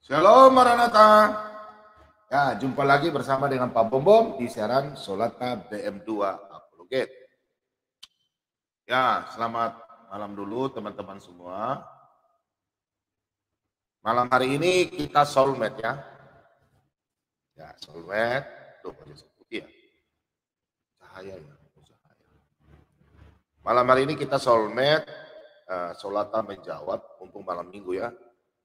Shalom Maranatha. Ya, jumpa lagi bersama dengan Pak Bom di siaran Solata BM2 Apologet. Ya, selamat malam dulu teman-teman semua. Malam hari ini kita soulmate ya. Ya, soulmate. Tuh, wajah putih ya. Cahaya ya. Cahaya. Malam hari ini kita soulmate. Solata menjawab, mumpung malam minggu ya.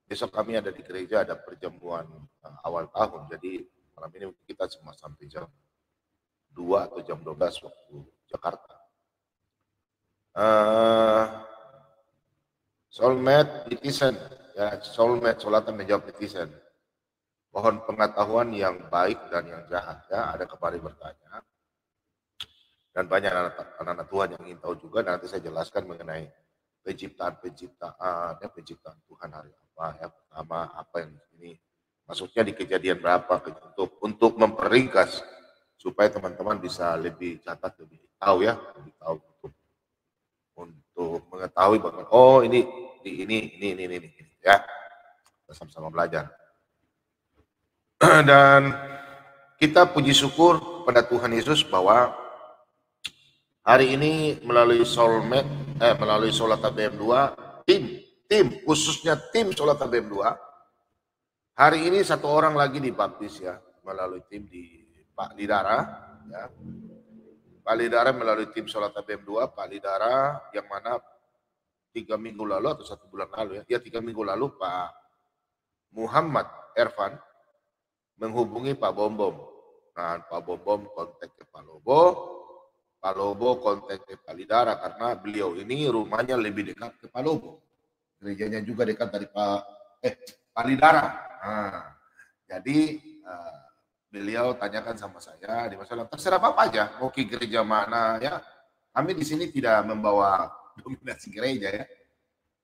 Besok kami ada di gereja, ada perjamuan awal tahun. Jadi malam ini kita cuma sampai jam 2 atau jam 12 waktu Jakarta. Soulmate netizen, ya soulmate Solata menjawab netizen. Mohon pengetahuan yang baik dan yang jahat ya. Ada kemarin bertanya dan banyak anak-anak Tuhan yang ingin tahu juga. Dan nanti saya jelaskan mengenai penciptaan Tuhan hari apa ya. Pertama apa yang ini maksudnya di kejadian berapa untuk memperingkas supaya teman-teman bisa lebih catat, lebih tahu ya, lebih tahu untuk mengetahui bahwa oh ini ya. Kita sama-sama belajar. Dan kita puji syukur kepada Tuhan Yesus bahwa hari ini melalui soulmate, melalui Solata BM2, tim khususnya tim Solata BM2, hari ini satu orang lagi dibaptis ya, melalui tim di Pak Lidara ya. Pak Lidara melalui tim Solata BM2, Pak Lidara yang mana 3 minggu lalu atau 1 bulan lalu ya 3 minggu lalu Pak Muhammad Ervan menghubungi Pak Bom. Nah, Pak Bom kontak ke Pak Lobo kontak ke Pak Lidara karena beliau ini rumahnya lebih dekat ke Pak Lobo. Gerejanya juga dekat dari Pak Lidara. Nah, jadi beliau tanyakan sama saya di masalah terserah apa aja, mau ke gereja mana ya. Kami di sini tidak membawa dominasi gereja ya.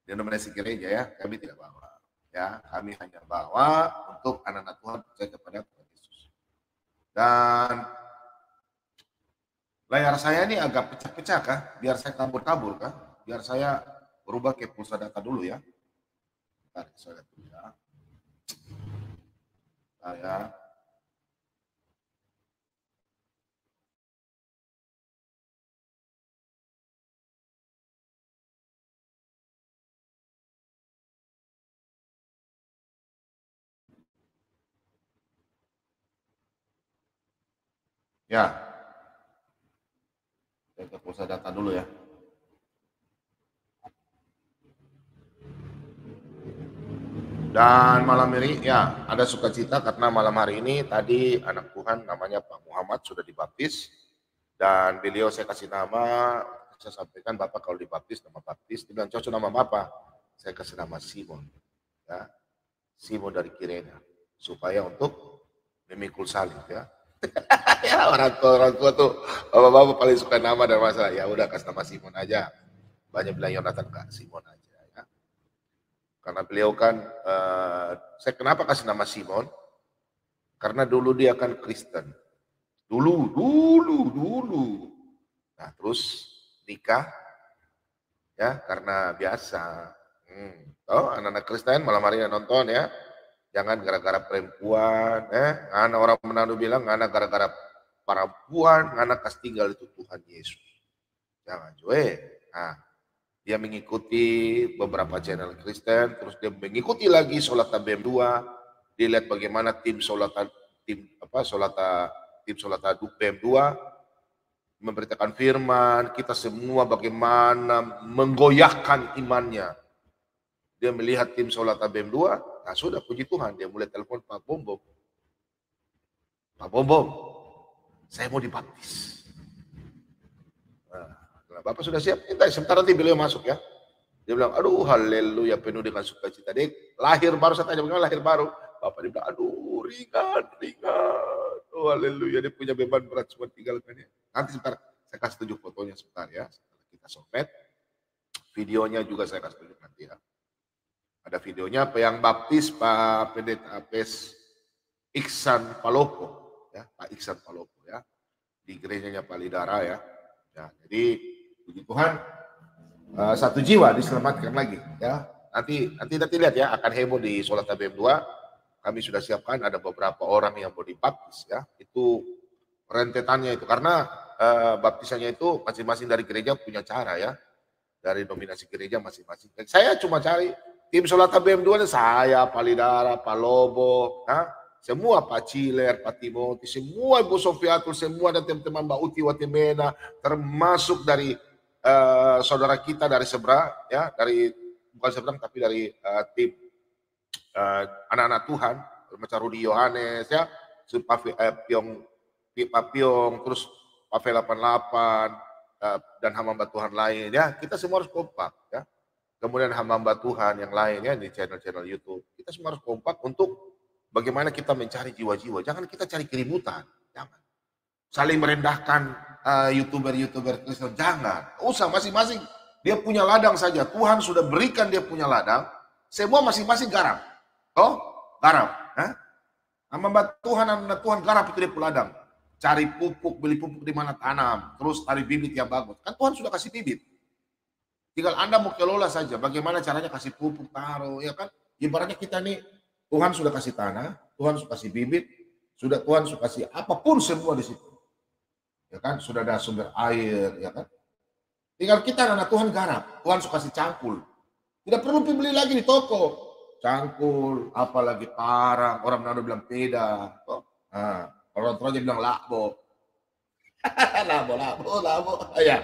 Denominasi gereja ya, kami tidak bawa. Ya, kami hanya bawa untuk anak-anak Tuhan percaya kepada Tuhan Yesus. Dan layar saya ini agak pecah-pecah kah? Biar saya kabur-kabur kah? Biar saya berubah ke pulsa data dulu ya. Bentar, saya lihat dulu ya. Saya ya, saya ke pulsa data dulu ya. Dan malam ini ya ada sukacita karena malam hari ini tadi anak Tuhan namanya Pak Muhammad sudah dibaptis dan beliau saya kasih nama, saya sampaikan Bapak kalau dibaptis nama baptis, dia bilang cocok nama Bapak, saya kasih nama Simon ya, Simon dari Kirena supaya untuk memikul salib ya. Ya orang tua tuh bapak-bapak paling suka nama dan masalah ya udah kasih nama Simon aja, banyak bilang Yonatan kak Simon aja. Karena beliau kan, saya kenapa kasih nama Simon? Karena dulu dia kan Kristen. Dulu. Nah terus nikah, ya karena biasa. Oh anak-anak Kristen malam hari nonton ya. Jangan gara-gara perempuan, anak orang Manado bilang anak gara-gara perempuan, anak kas tinggal itu Tuhan Yesus. Jangan cuy. Nah, dia mengikuti beberapa channel Kristen, terus dia mengikuti lagi Solata BM2, dia lihat bagaimana tim Solata BM2 memberitakan firman, kita semua bagaimana menggoyahkan imannya. Dia melihat tim Solata BM2, nah sudah puji Tuhan, dia mulai telepon Pak Bom. Pak Bom, saya mau dibaptis. Nah, Bapak sudah siap? Sebentar nanti beliau masuk ya. Dia bilang, aduh haleluya penuh dengan sukacita. Dia lahir baru, saya tanya bagaimana lahir baru. Bapak dia bilang, aduh ringan. Oh haleluya, dia punya beban berat semua tinggalkannya. Nanti sebentar, saya kasih tunjuk fotonya sebentar ya. Setelah kita soulmate, videonya juga saya kasih tunjuk nanti ya. Ada videonya, yang baptis Pak Pendeta Apes Iksan Palopo. Ya, Pak Iksan Palopo ya. Di gerejanya Pak Lidara ya. Ya jadi, puji Tuhan, satu jiwa diselamatkan lagi ya. Nanti lihat ya, akan heboh di Solata BM2 kami sudah siapkan ada beberapa orang yang mau dibaptis ya. Itu rentetannya itu karena baptisannya itu masing-masing dari gereja punya cara ya. Dari dominasi gereja masing-masing. Saya cuma cari tim Solata BM2 saya, Pak Lidara, Pak Lobo, ya. Semua Pak Ciler, Pak Timoti, semua Ibu Sofiatul, semua dan teman-teman Mbak Uti Watimena, termasuk dari saudara kita dari seberang, ya, dari bukan seberang tapi dari tim anak-anak Tuhan, macam Rudi Yohanes, ya, Pak Piong, terus Pavel 88, dan hamba Tuhan lain, ya, kita semua harus kompak, ya. Kemudian hamba Tuhan yang lain ya di channel-channel YouTube, kita semua harus kompak untuk bagaimana kita mencari jiwa-jiwa. Jangan kita cari keributan, jangan. Saling merendahkan YouTuber Kristen, jangan. Usah masing-masing dia punya ladang saja. Tuhan sudah berikan dia punya ladang, semua masing-masing garap. Oh, garap. Hamba Tuhan, anak Tuhan garap itu dia punya ladang. Cari pupuk, beli pupuk di mana tanam, terus cari bibit yang bagus. Kan Tuhan sudah kasih bibit. Tinggal Anda mau kelola saja, bagaimana caranya kasih pupuk, taruh, ya kan? Ibaratnya kita nih, Tuhan sudah kasih tanah, Tuhan sudah kasih bibit, sudah Tuhan sudah kasih apapun semua di situ. Ya kan? Sudah ada sumber air, ya kan? Tinggal kita anak Tuhan garap, Tuhan sudah kasih cangkul. Tidak perlu beli lagi di toko. Cangkul, apalagi parang, orang Manado bilang peda. Orang Toraja bilang lakbo. labo ya,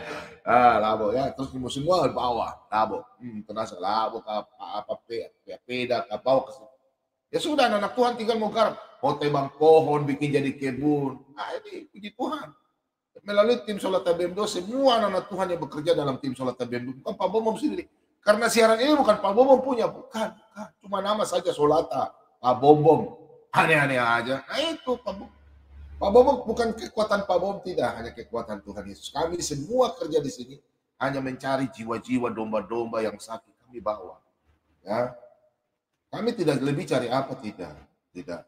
labo ya, terus semua di bawah labo, terasa labo apa peda ke bawah ya sudah, anak Tuhan tinggal mau garap, mau tebang pohon bikin jadi kebun. Ini puji Tuhan melalui tim Solata BM2, semua anak Tuhan yang bekerja dalam tim Solata BM2, bukan Pak Bomom sendiri, karena siaran ini bukan Pak Bomom punya, bukan, cuma nama saja Solata, Pak Bomom, aneh-aneh aja. Nah itu Pak Bomom bukan kekuatan Pak Bomom, tidak, hanya kekuatan Tuhan Yesus. Kami semua kerja di sini hanya mencari jiwa-jiwa domba-domba yang sakit kami bawa. Ya, kami tidak lebih cari apa, tidak.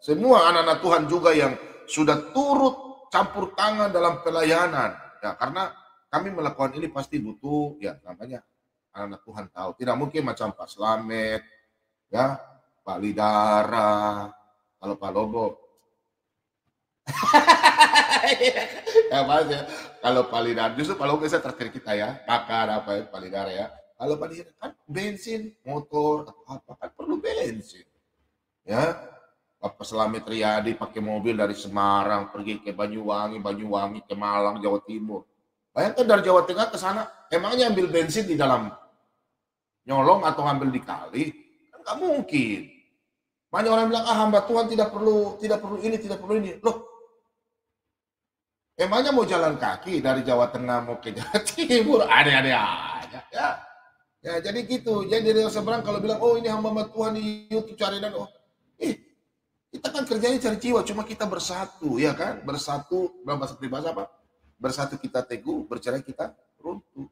Semua anak-anak Tuhan juga yang sudah turut campur tangan dalam pelayanan. Ya, karena kami melakukan ini pasti butuh, ya namanya anak-anak Tuhan tahu. Tidak mungkin macam Pak Slamet, ya, Pak Lidara, kalau Pak Lobo. Ya, Mas, ya. Kalau Pak Lidara, justru Pak Lobo bisa terakhir kita ya, makan apa ya Pak Lidara ya. Kalau Pak Lidara kan bensin, motor, apa kan perlu bensin. Ya, Bapak Slamet Riyadi pakai mobil dari Semarang pergi ke Banyuwangi ke Malang, Jawa Timur. Bayangkan dari Jawa Tengah ke sana, emangnya ambil bensin di dalam nyolong atau ambil di kali? Kan nggak mungkin. Banyak orang bilang, hamba Tuhan tidak perlu ini. Loh, emangnya mau jalan kaki dari Jawa Tengah mau ke Jawa Timur? Aneh-aneh aja. Ya, jadi gitu. Jadi dari seberang kalau bilang, oh ini hamba Tuhan di YouTube cari dan kita kan kerjanya cari jiwa, cuma kita bersatu, ya kan? Bersatu, dalam bahasa pribadi apa? Bersatu kita teguh, bercerai kita runtuh.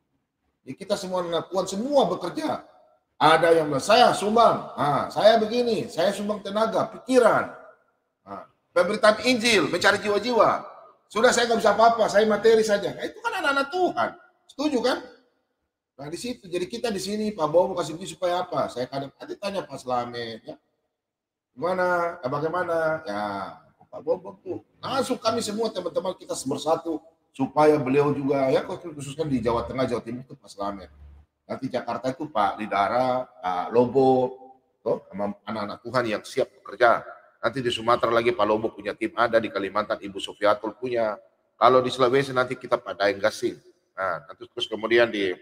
Ya, kita semua anak Tuhan, semua bekerja. Ada yang bilang, saya sumbang, saya begini, saya sumbang tenaga, pikiran. Pemberitaan Injil, mencari jiwa-jiwa. Sudah saya nggak bisa apa-apa, saya materi saja. Nah, itu kan anak-anak Tuhan. Setuju kan? Nah di situ, jadi kita di sini, Pak Bobo kasih beli supaya apa? Saya kadang nanti tanya Pak Slamet, ya. Gimana? Bagaimana? Ya, Pak Bobo tuh. Langsung kami semua teman-teman kita bersatu supaya beliau juga, ya khususnya di Jawa Tengah, Jawa Timur itu Pak Slamet. Nanti Jakarta itu Pak Lidara, Pak Lobo, sama anak-anak Tuhan yang siap bekerja. Nanti di Sumatera lagi Pak Lobo punya tim ada, di Kalimantan Ibu Sofiatul punya. Kalau di Sulawesi nanti kita Pak Daeng Gasing. Nah, nanti terus kemudian di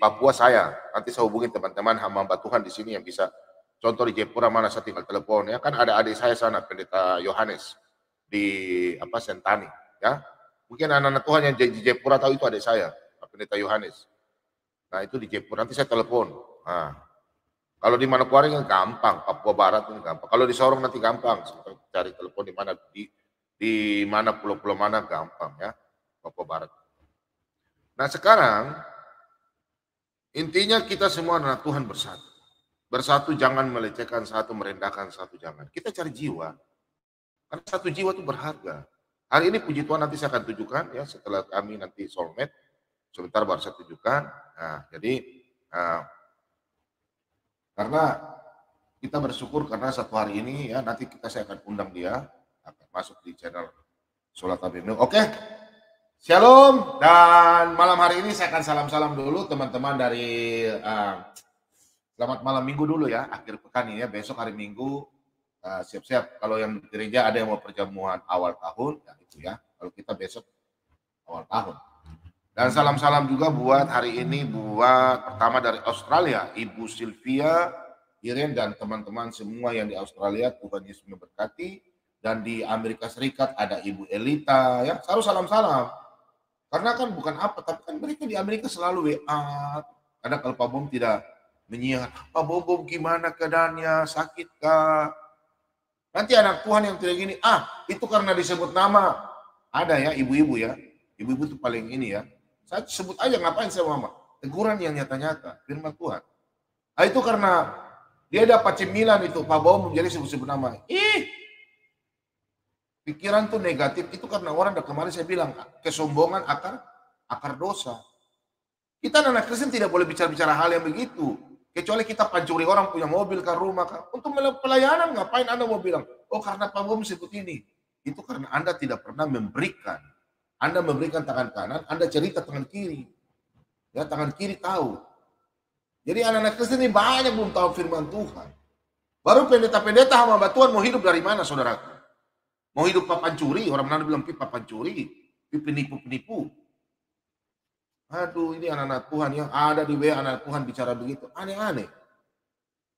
Papua saya, nanti saya hubungin teman-teman hamba Tuhan di sini yang bisa. Contoh di Jepura mana saya tinggal telepon, ya kan ada adik saya sana Pendeta Yohanes di Sentani, ya. Mungkin anak-anak Tuhan yang di Jepura tahu itu adik saya, Pendeta Yohanes. Nah itu di Jepura nanti saya telepon. Nah, kalau di Manokwari kan gampang, Papua Barat ini gampang. Kalau di Sorong nanti gampang, cari telepon di mana di mana pulau-pulau mana gampang ya, Papua Barat. Nah sekarang intinya kita semua anak Tuhan bersatu. Bersatu jangan melecehkan satu, merendahkan satu, jangan. Kita cari jiwa. Karena satu jiwa itu berharga. Hari ini puji Tuhan nanti saya akan tunjukkan ya setelah kami nanti soulmate. Sebentar baru saya tunjukkan. Nah, jadi karena kita bersyukur karena satu hari ini ya, nanti saya akan undang dia, akan masuk di channel Sholat Tabim. Oke, Shalom, dan malam hari ini saya akan salam-salam dulu teman-teman dari selamat malam minggu dulu ya, akhir pekan ini ya, besok hari Minggu siap-siap. Kalau yang di gereja ada yang mau perjamuan awal tahun, ya itu ya, kalau kita besok awal tahun. Dan salam-salam juga buat hari ini, buat pertama dari Australia, Ibu Sylvia, Iren, dan teman-teman semua yang di Australia, Tuhan Yesus memberkati. Dan di Amerika Serikat ada Ibu Elita, ya, selalu salam-salam. Karena kan bukan apa, tapi kan mereka di Amerika selalu WA. Karena kalau Pak Bom tidak menyiar, Pak Bom gimana keadaannya, sakitkah? Nanti anak Tuhan yang tidak gini, itu karena disebut nama. Ada ya, ibu-ibu ya. Ibu-ibu itu paling ini ya. Saya sebut aja, ngapain saya mama? Teguran yang nyata-nyata, firman Tuhan. Itu karena dia dapat cemilan itu, Pak Bom jadi sebut-sebut nama. Pikiran tuh negatif itu karena orang, kemarin saya bilang, kesombongan akar dosa. Kita anak Kristen tidak boleh bicara-bicara hal yang begitu. Kecuali kita pancuri orang punya mobil ke rumah. Untuk pelayanan ngapain Anda mau bilang, oh karena Pak Bom sebut ini. Itu karena Anda tidak pernah memberikan. Anda memberikan tangan kanan, Anda cerita tangan kiri. Ya, tangan kiri tahu. Jadi anak-anak Kristen ini banyak belum tahu firman Tuhan. Baru pendeta-pendeta hamba Tuhan mau hidup dari mana, saudaraku? Mau hidup papancuri, orang mana bilang papancuri, penipu-penipu. Aduh, ini anak-anak Tuhan yang ada di WA, anak Tuhan bicara begitu, aneh-aneh.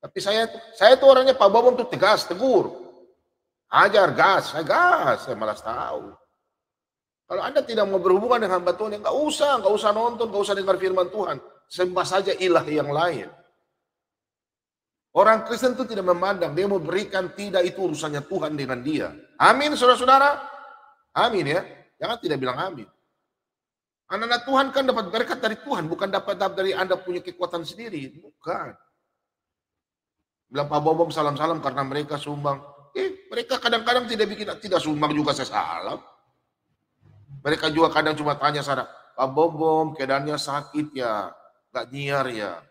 Tapi saya tuh orangnya Pak Bom tuh tegas, tegur. Ajar, gas, saya malas tahu. Kalau Anda tidak mau berhubungan dengan hamba Tuhan, nggak usah nonton, nggak usah dengar firman Tuhan. Sembah saja ilah yang lain. Orang Kristen itu tidak memandang, dia mau berikan, tidak, itu urusannya Tuhan dengan dia. Amin, saudara-saudara. Amin ya. Jangan tidak bilang amin. Anak-anak Tuhan kan dapat berkat dari Tuhan, bukan dapat dari Anda punya kekuatan sendiri. Bukan. Bilang Pak Bom salam-salam karena mereka sumbang. Mereka kadang-kadang tidak sumbang juga saya salam. Mereka juga kadang cuma tanya sana, Pak Bom keadaannya sakit ya, gak nyiar ya.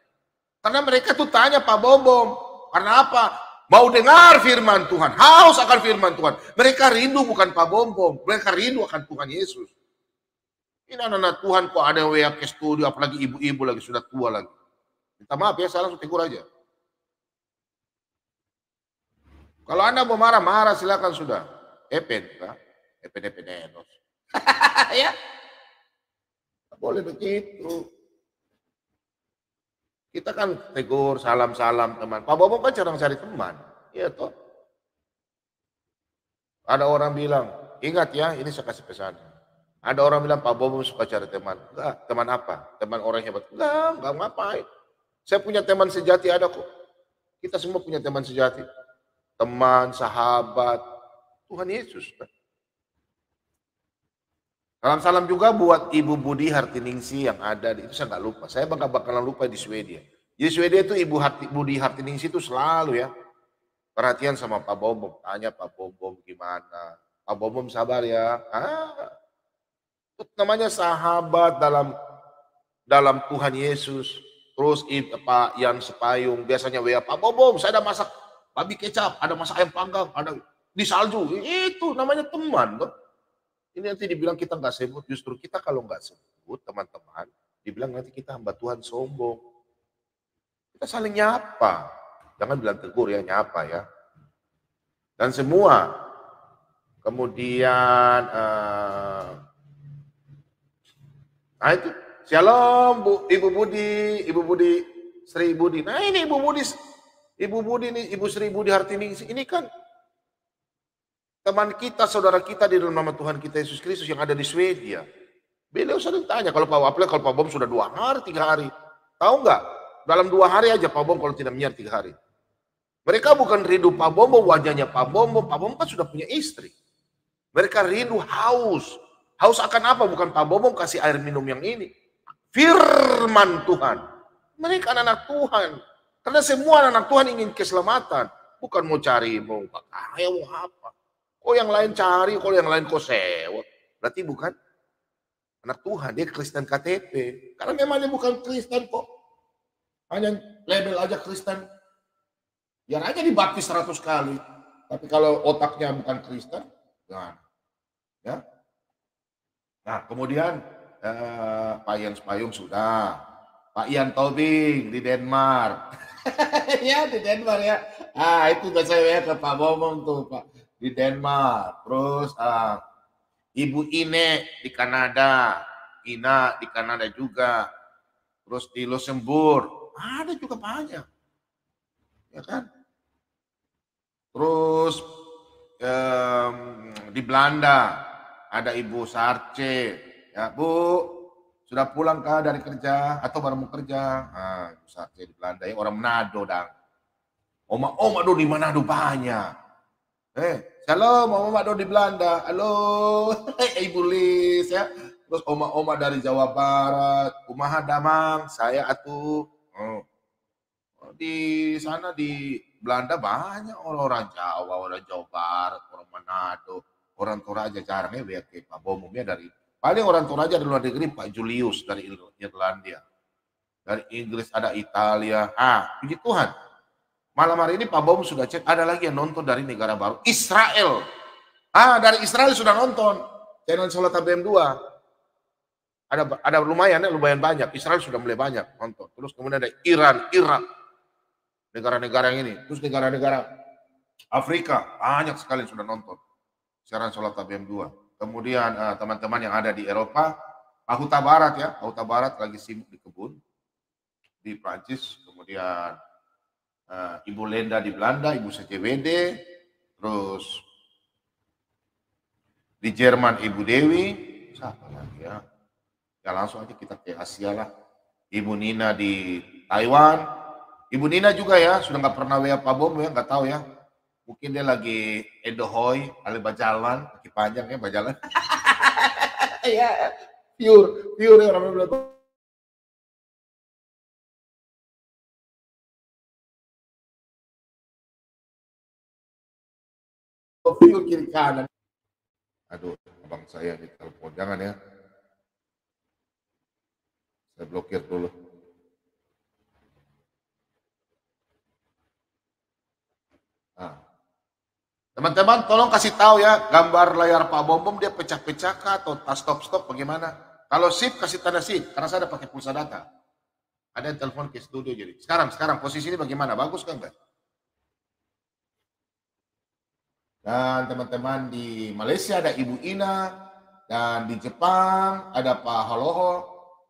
Karena mereka tuh tanya Pak Bom, karena apa? Mau dengar firman Tuhan, haus akan firman Tuhan. Mereka rindu bukan Pak Bom, mereka rindu akan Tuhan Yesus. Ini anak-anak Tuhan kok ada yang WA ke studio, apalagi ibu-ibu lagi, sudah tua lagi. Minta maaf ya, saya langsung tegur aja. Kalau Anda mau marah-marah silakan sudah. Epen enos. Ya, boleh begitu. Kita kan tegur, salam-salam teman. Pak Bom kan jarang cari teman. Iya toh. Ada orang bilang, ingat ya, ini saya kasih pesan. Ada orang bilang Pak Bom suka cari teman. Enggak, teman apa? Teman orang hebat. Enggak ngapain. Saya punya teman sejati ada kok. Kita semua punya teman sejati. Teman, sahabat, Tuhan Yesus. Salam-salam juga buat Ibu Budi Hartiningsi yang ada di itu, saya nggak lupa. Saya nggak bakalan lupa di Swedia. Di Swedia itu Budi Hartiningsi itu selalu ya perhatian sama Pak Bom. Tanya Pak Bom gimana. Pak Bom sabar ya. Itu namanya sahabat dalam Tuhan Yesus. Terus Pak Yan Sepayung biasanya WA Pak Bom, saya ada masak babi kecap, ada masak ayam panggang, ada di salju. Itu namanya teman. Ini nanti dibilang kita nggak sebut, justru kita kalau nggak sebut teman-teman, dibilang nanti kita hamba Tuhan sombong. Kita saling nyapa, jangan bilang tegur ya, nyapa ya. Dan semua, kemudian, nah itu, shalom Ibu Budi, Sri Budi. Nah ini Ibu Budi nih, Ibu Sri Budi Hartiningsi, ini kan teman kita, saudara kita di dalam nama Tuhan kita Yesus Kristus yang ada di Swedia. Beliau sering tanya, kalau Pak Bom sudah 2 hari, 3 hari. Tahu nggak? Dalam 2 hari aja Pak Bom kalau tidak menyiar 3 hari. Mereka bukan rindu Pak Bom, wajahnya Pak Bom kan sudah punya istri. Mereka rindu haus. Haus akan apa? Bukan Pak Bom kasih air minum yang ini. Firman Tuhan. Mereka anak Tuhan. Karena semua anak Tuhan ingin keselamatan. Bukan mau cari, mau kaya, mau apa. Kok yang lain cari, kok yang lain kok sewa. Berarti bukan anak Tuhan, dia Kristen KTP. Karena memang dia bukan Kristen kok. Hanya label aja Kristen. Biar aja dibaptis 100 kali. Tapi kalau otaknya bukan Kristen, jangan. Ya. Nah, kemudian Pak Ian Spayung sudah. Pak Ian Tobing di Denmark. Ya, di Denmark ya. Itu udah saya ke Pak Bomong tuh, Pak. Di Denmark. Terus Ibu Ine di Kanada. Ina di Kanada juga. Terus di Luxembourg. Ada juga banyak. Ya kan? Terus di Belanda ada Ibu Sarce, ya Bu, sudah pulang kah dari kerja atau baru mau kerja? Ibu Sarce di Belanda ya, orang Manado dang. Oma do di Manado banyak. Shalom oma do di Belanda. Halo, Ibu Lis ya. Terus oma dari Jawa Barat, kumaha damang, saya atuh. Di sana di Belanda banyak orang Jawa, orang Jawa Barat, orang Manado, orang Toraja jarangnya lihat kayak Pak Bomumnya dari paling orang Toraja dari luar negeri Pak Julius dari Irlandia, dari Inggris ada Italia. Puji Tuhan. Malam hari ini Pak Bom sudah cek ada lagi yang nonton dari negara baru Israel. Dari Israel sudah nonton channel Sholat ABM 2. Ada lumayan banyak. Israel sudah mulai banyak nonton. Terus kemudian ada Iran, Irak. Negara-negara yang ini, terus negara-negara Afrika banyak sekali sudah nonton siaran Sholat ABM 2. Kemudian teman-teman yang ada di Eropa, Huta Barat ya, Huta Barat lagi sibuk di kebun di Prancis. Kemudian Ibu Lenda di Belanda, Ibu CCWD, terus di Jerman Ibu Dewi, siapa lagi ya? Ya langsung aja kita ke Asia lah. Ibu Nina di Taiwan. Ibu Nina juga ya, sudah nggak pernah WA Pak Bom ya, nggak tahu ya. Mungkin dia lagi edohoy, kali bajalan, kaki panjang ya bajalan. Ya, pure ya orang bilang. Pure kiri kanan. Aduh, abang saya di telepon, jangan ya. Saya blokir dulu. Teman-teman tolong kasih tahu ya gambar layar Pak Bom dia pecah-pecah kah atau tas stop bagaimana? Kalau sip kasih tanda sip karena saya ada pakai pulsa data. Ada yang telepon ke studio jadi. Sekarang posisi ini bagaimana? Bagus kan enggak? Dan teman-teman di Malaysia ada Ibu Ina dan di Jepang ada Pak Haloho.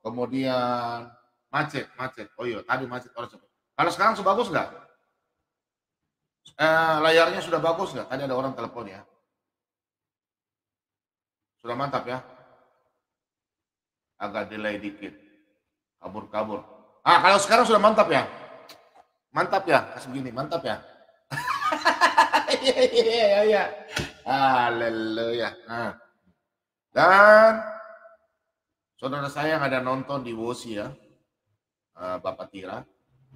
Kemudian macet. Oh iya, tadi macet orang cepat. Kalau sekarang sebagus enggak? Layarnya sudah bagus nggak? Tadi ada orang telepon ya. Sudah mantap ya? Agak delay dikit. Kabur. Kalau sekarang sudah mantap ya? Mantap ya? Kasih begini, mantap ya? Iya. Haleluya. Dan saudara saya yang ada nonton di Wosi ya, Bapak Tira,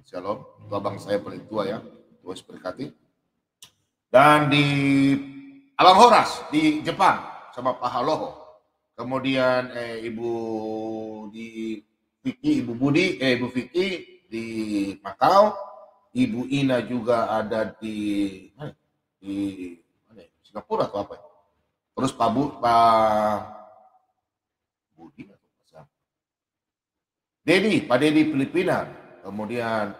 Shalom, itu abang saya paling tua ya, Tuhan berkati. Dan di Abang Horas di Jepang sama Pak Haloho. Kemudian Ibu Vicky di Makau. Ibu Ina juga ada di Singapura atau apa? Terus Pak Budi atau siapa? Pak Dedi Filipina. Kemudian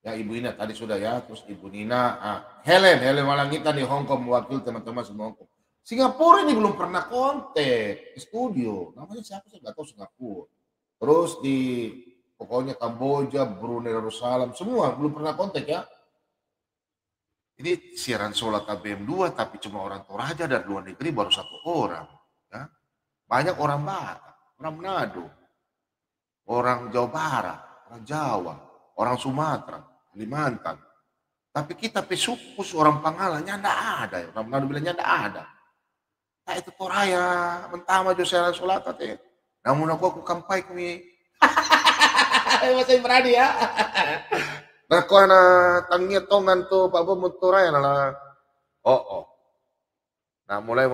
ya Ibu Ina tadi sudah ya, terus Ibu Nina, Helen Malangitan di Hong Kong mewakili teman-teman semua Hong Kong. Singapura ini belum pernah kontak di studio, namanya siapa saya nggak tahu Singapura. Terus di pokoknya Kamboja, Brunei Darussalam semua belum pernah kontak ya. Ini siaran Sholat ABM 2 tapi cuma orang Toraja dari luar negeri baru 1 orang. Ya. Banyak orang Batak, orang Manado, orang Jawa Barat, orang Jawa, orang Sumatera, Kalimantan. Tapi kita pesukus orang Pangalannya enggak ada. Orang Manado bilangnya enggak ada. Nah itu Toraya, mentama jo siaran Sholat teh. Namun aku kampai kami. Masih berani ya. Nah kau na tangnya tongan tuh Pak Bom Toraya nala. Nah mulai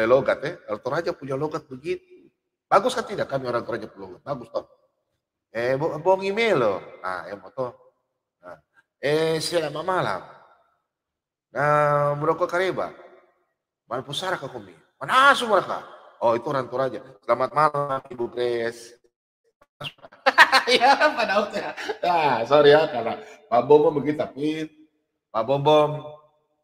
logat ya. Kalau Toraja punya logat begitu. Bagus kan tidak kami orang Toraja punya logat? Bagus toh. Bohong email loh. Nah yang foto. Nah, Selamat malam. Nah, merokok kareba. Mana pusara ka kumi? Mana semua ka? Oh, itu orang Toraja. Selamat malam, Ibu Grace. Ya, Pak Daud ya. Nah, sorry ya, karena Pak Bom begitu, tapi Pak Bom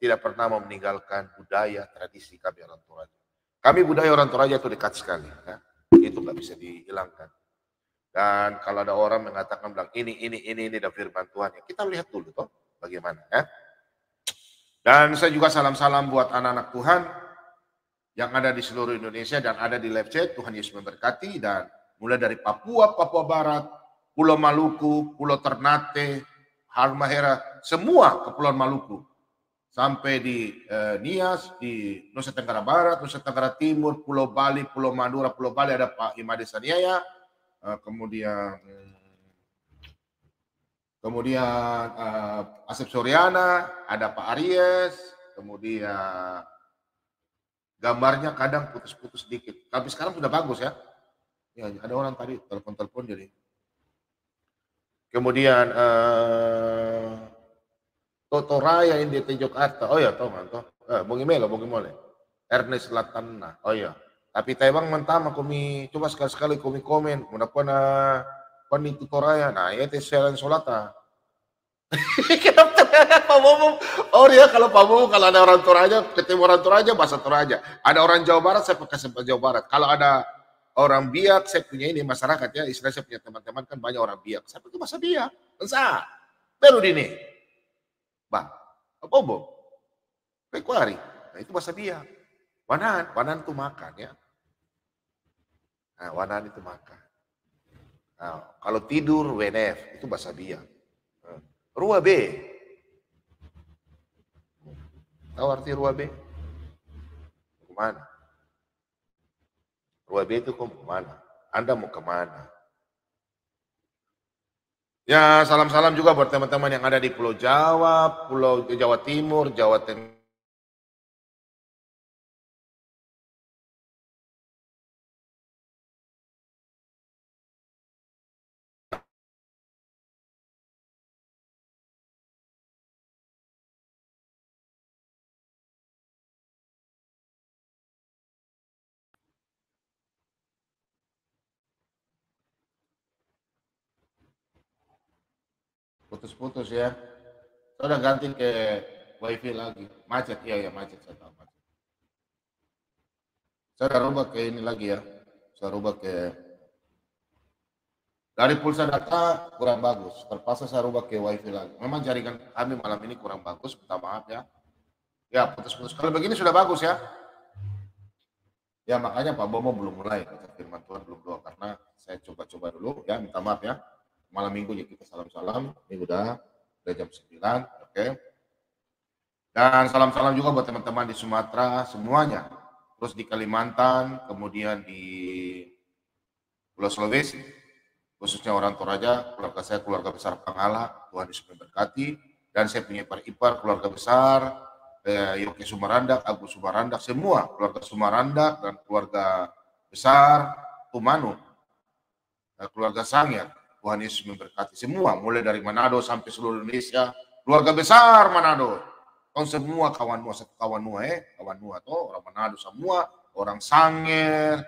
tidak pernah mau meninggalkan budaya tradisi kami orang Toraja. Kami budaya orang Toraja itu dekat sekali, ya. Itu nggak bisa dihilangkan. Dan kalau ada orang mengatakan bilang ini dan firman Tuhan, ya kita lihat dulu toh bagaimana ya. Dan saya juga salam-salam buat anak-anak Tuhan yang ada di seluruh Indonesia dan ada di live chat. Tuhan Yesus memberkati, dan mulai dari Papua, Papua Barat, Pulau Maluku, Pulau Ternate, Halmahera, semua Kepulauan Maluku, sampai di Nias, di Nusa Tenggara Barat, Nusa Tenggara Timur, Pulau Bali, Pulau Madura, Pulau Bali ada Pak Imade Saniaya, kemudian Asep Suryana, ada Pak Aries, kemudian gambarnya kadang putus-putus sedikit. Tapi sekarang sudah bagus ya. Ya, ada orang tadi telepon-telepon jadi. Kemudian Toto Raya di Jakarta. Oh ya, toh manto. Bongi mole. Ernest Latana. Oh ya. Tapi Taiwan mentama kami coba sekali-sekali kami komen. Mudah-mudahan kon itu Toto Raya. Nah, ya teh selain solata. Pak Bobo, oh ya kalau Pak Bobo kalau ada orang Toraja, ketemu orang Toraja bahasa Toraja. Ada orang Jawa Barat saya pakai bahasa Jawa Barat. Kalau ada orang Biak, saya punya ini masyarakat ya, istilah saya punya teman-teman kan banyak orang Biak. Saya pakai bahasa Biak. Ensa. Baru dini. Bang, Pak Bobo. Pekuari. Nah, itu bahasa Biak. Wanan itu makan ya. Nah, wanan itu makan. Nah, kalau tidur WNF itu bahasa Biak. Rua B. Tahu arti Rua B? Kemana? Rua B itu kemana? Anda mau kemana? Ya, salam-salam juga buat teman-teman yang ada di Pulau Jawa, Pulau Jawa Timur, Jawa Tengah. Putus-putus ya. Saya udah ganti ke WiFi lagi. Macet, iya ya macet, saya tahu macet. Saya udah rubah ke ini lagi ya. Saya rubah ke dari pulsa data kurang bagus. Terpaksa saya rubah ke WiFi lagi. Memang jaringan kami malam ini kurang bagus. Minta maaf ya. Ya putus-putus. Kalau begini sudah bagus ya. Ya makanya Pak Bomo belum mulai baca firman Tuhan, belum doa karena saya coba-coba dulu ya, minta maaf ya. Malam minggu ya kita salam-salam, ini udah jam 9, oke. Dan salam-salam juga buat teman-teman di Sumatera semuanya. Terus di Kalimantan, kemudian di Pulau Sulawesi, khususnya orang Toraja, keluarga saya keluarga besar Pangala, Tuhan Yesus memberkati. Dan saya punya ipar keluarga besar, Yoke Sumarandak, Agus Sumarandak, semua keluarga Sumarandak dan keluarga besar Tumanu, keluarga Sangya. Tuhan Yesus memberkati semua, mulai dari Manado sampai seluruh Indonesia, keluarga besar Manado. Kau semua kawan nuah, satu kawan nuah toh orang Manado semua, orang Sanger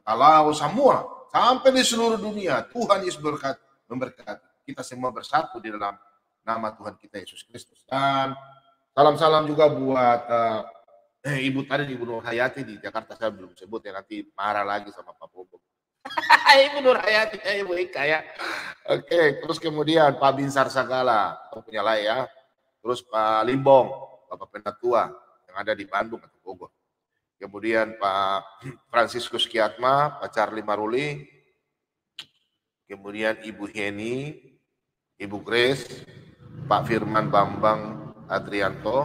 Talau semua, sampai di seluruh dunia. Tuhan Yesus memberkati. Kita semua bersatu di dalam nama Tuhan kita Yesus Kristus. Dan salam-salam juga buat Ibu tadi, Ibu Nur Hayati di Jakarta, saya belum sebut ya, nanti marah lagi sama Pak Bobo. Ibu Nur Hayati, Ibu Ika ya. Oke, terus kemudian Pak Binsar Sagala, punya lah ya. Terus Pak Limbong, Bapak Penatua yang ada di Bandung atau Bogor. Kemudian Pak Franciscus Kiatma, Pak Charlie Maruli, kemudian Ibu Heni, Ibu Grace, Pak Firman Bambang Adrianto,